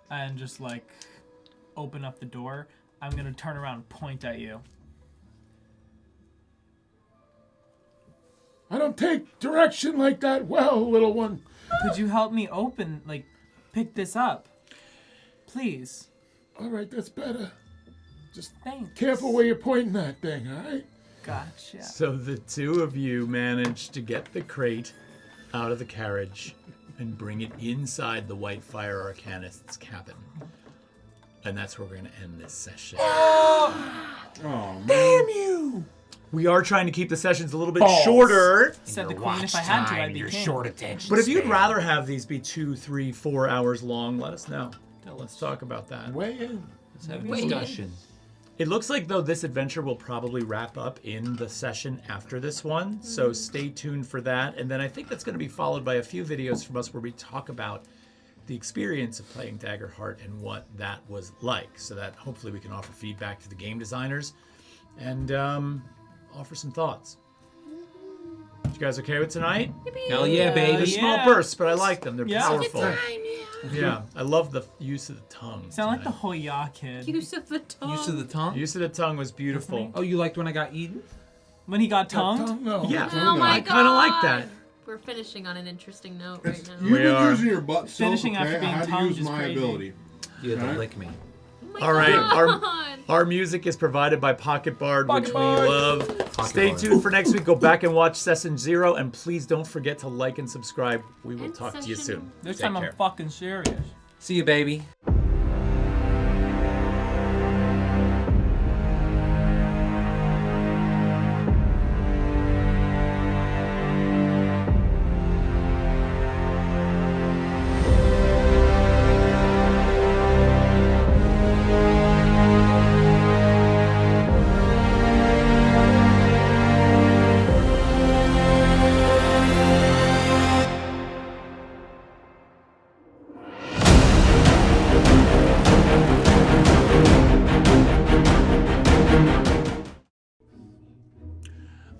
[SPEAKER 3] and just like open up the door. I'm gonna turn around and point at you.
[SPEAKER 2] I don't take direction like that well, little one.
[SPEAKER 3] Could you help me pick this up? Please.
[SPEAKER 2] All right, that's better.
[SPEAKER 3] Thanks.
[SPEAKER 2] Careful where you're pointing that thing, all right?
[SPEAKER 3] Gotcha.
[SPEAKER 1] So the 2 of you manage to get the crate out of the carriage and bring it inside the Whitefire Arcanist's cabin. And that's where we're going to end this session.
[SPEAKER 8] Oh, man.
[SPEAKER 1] We are trying to keep the sessions a little bit
[SPEAKER 2] Balls.
[SPEAKER 1] shorter.
[SPEAKER 3] Said the queen, if I had to, I'd be king.
[SPEAKER 5] attention.
[SPEAKER 1] But if you'd rather have these be 2, 3, 4 hours long, let us know. Let's talk about that.
[SPEAKER 2] Weigh in.
[SPEAKER 5] Let's have a
[SPEAKER 4] Wait.
[SPEAKER 5] discussion.
[SPEAKER 1] It looks like, though, this adventure will probably wrap up in the session after this one, so stay tuned for that. And then I think that's going to be followed by a few videos from us where we talk about the experience of playing Daggerheart and what that was like, so that hopefully we can offer feedback to the game designers and offer some thoughts. You guys okay with tonight?
[SPEAKER 5] Hell yeah,
[SPEAKER 1] They're
[SPEAKER 5] baby.
[SPEAKER 1] small
[SPEAKER 3] Yeah.
[SPEAKER 1] bursts, but I like them. They're
[SPEAKER 3] Yeah.
[SPEAKER 1] powerful. Yeah, I love the use of the tongue.
[SPEAKER 3] Sound like the
[SPEAKER 1] tonight.
[SPEAKER 3] Hoya kid.
[SPEAKER 4] Use of the tongue.
[SPEAKER 5] Use of the tongue?
[SPEAKER 1] Use of the tongue was beautiful.
[SPEAKER 5] Oh, you liked when I got eaten?
[SPEAKER 3] When he got tongued?
[SPEAKER 2] Tongue, no.
[SPEAKER 1] Yeah,
[SPEAKER 4] Oh my
[SPEAKER 1] I kind of like that.
[SPEAKER 4] We're finishing on an interesting note right now.
[SPEAKER 8] You've
[SPEAKER 1] We
[SPEAKER 8] been
[SPEAKER 1] are.
[SPEAKER 8] using your butt soap,
[SPEAKER 3] Finishing
[SPEAKER 8] okay?
[SPEAKER 3] after
[SPEAKER 8] I
[SPEAKER 3] being
[SPEAKER 8] had to
[SPEAKER 3] tongued
[SPEAKER 8] use
[SPEAKER 3] is
[SPEAKER 8] my
[SPEAKER 3] crazy.
[SPEAKER 8] ability.
[SPEAKER 5] You had to
[SPEAKER 8] Alright.
[SPEAKER 5] lick me.
[SPEAKER 4] Oh my
[SPEAKER 1] All right,
[SPEAKER 4] God.
[SPEAKER 1] our music is provided by Pocket Bard,
[SPEAKER 3] Pocket
[SPEAKER 1] which
[SPEAKER 3] Bard.
[SPEAKER 1] we love.
[SPEAKER 5] Pocket
[SPEAKER 1] Stay
[SPEAKER 5] Bard.
[SPEAKER 1] tuned for next week. Go back and watch Session 0, and please don't forget to like and subscribe. We will
[SPEAKER 4] And
[SPEAKER 1] talk to you
[SPEAKER 4] Session-
[SPEAKER 1] soon.
[SPEAKER 3] This
[SPEAKER 1] Take
[SPEAKER 3] time
[SPEAKER 1] care.
[SPEAKER 3] I'm fucking serious.
[SPEAKER 5] See you, baby.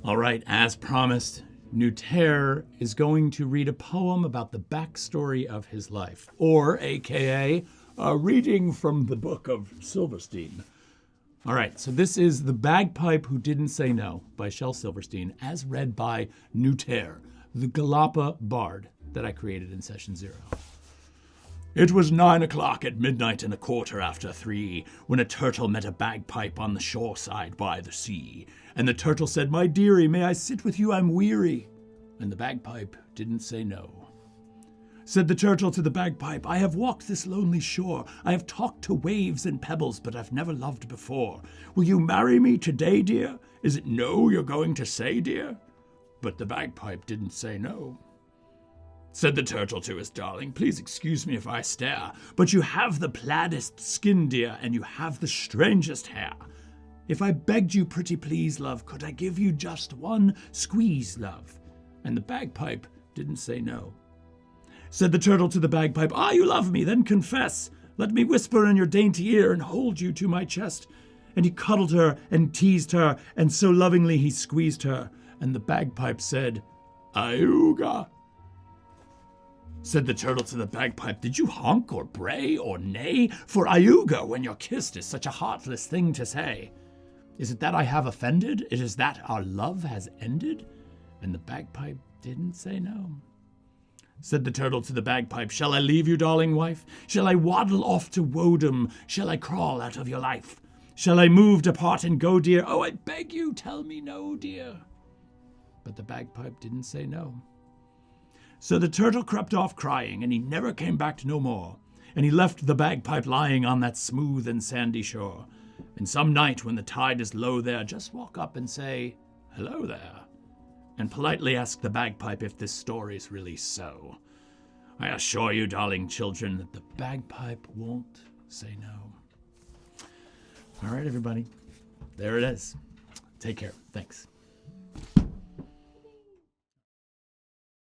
[SPEAKER 1] All right, as promised, Nuter is going to read a poem about the backstory of his life, or AKA, a reading from the Book of Silverstein. All right, so this is The Bagpipe Who Didn't Say No by Shel Silverstein, as read by Nuter, the Galapa bard that I created in Session 0. It was 9 o'clock at midnight and a quarter after 3 when a turtle met a bagpipe on the shore side by the sea. And the turtle said, "My dearie, may I sit with you? I'm weary." And the bagpipe didn't say no. Said the turtle to the bagpipe, "I have walked this lonely shore. I have talked to waves and pebbles, but I've never loved before. Will you marry me today, dear? Is it no you're going to say, dear?" But the bagpipe didn't say no. Said the turtle to his darling, "Please excuse me if I stare, but you have the plaidest skin, dear, and you have the strangest hair. If I begged you, pretty please, love, could I give you just one squeeze, love?" And the bagpipe didn't say no. Said the turtle to the bagpipe, "Ah, you love me, then confess. Let me whisper in your dainty ear and hold you to my chest." And he cuddled her and teased her, and so lovingly he squeezed her. And the bagpipe said, "Ayuga." Said the turtle to the bagpipe, "Did you honk or bray or neigh? For ayuga, when you're kissed, is such a heartless thing to say. Is it that I have offended? It is that our love has ended?" And the bagpipe didn't say no. Said the turtle to the bagpipe, "Shall I leave you, darling wife? Shall I waddle off to Woden? Shall I crawl out of your life? Shall I move, depart, and go, dear? Oh, I beg you, tell me no, dear." But the bagpipe didn't say no. So the turtle crept off crying, and he never came back no more. And he left the bagpipe lying on that smooth and sandy shore. And some night when the tide is low there, just walk up and say, "Hello there," and politely ask the bagpipe if this story's really so. I assure you, darling children, that the bagpipe won't say no. All right, everybody. There it is. Take care. Thanks.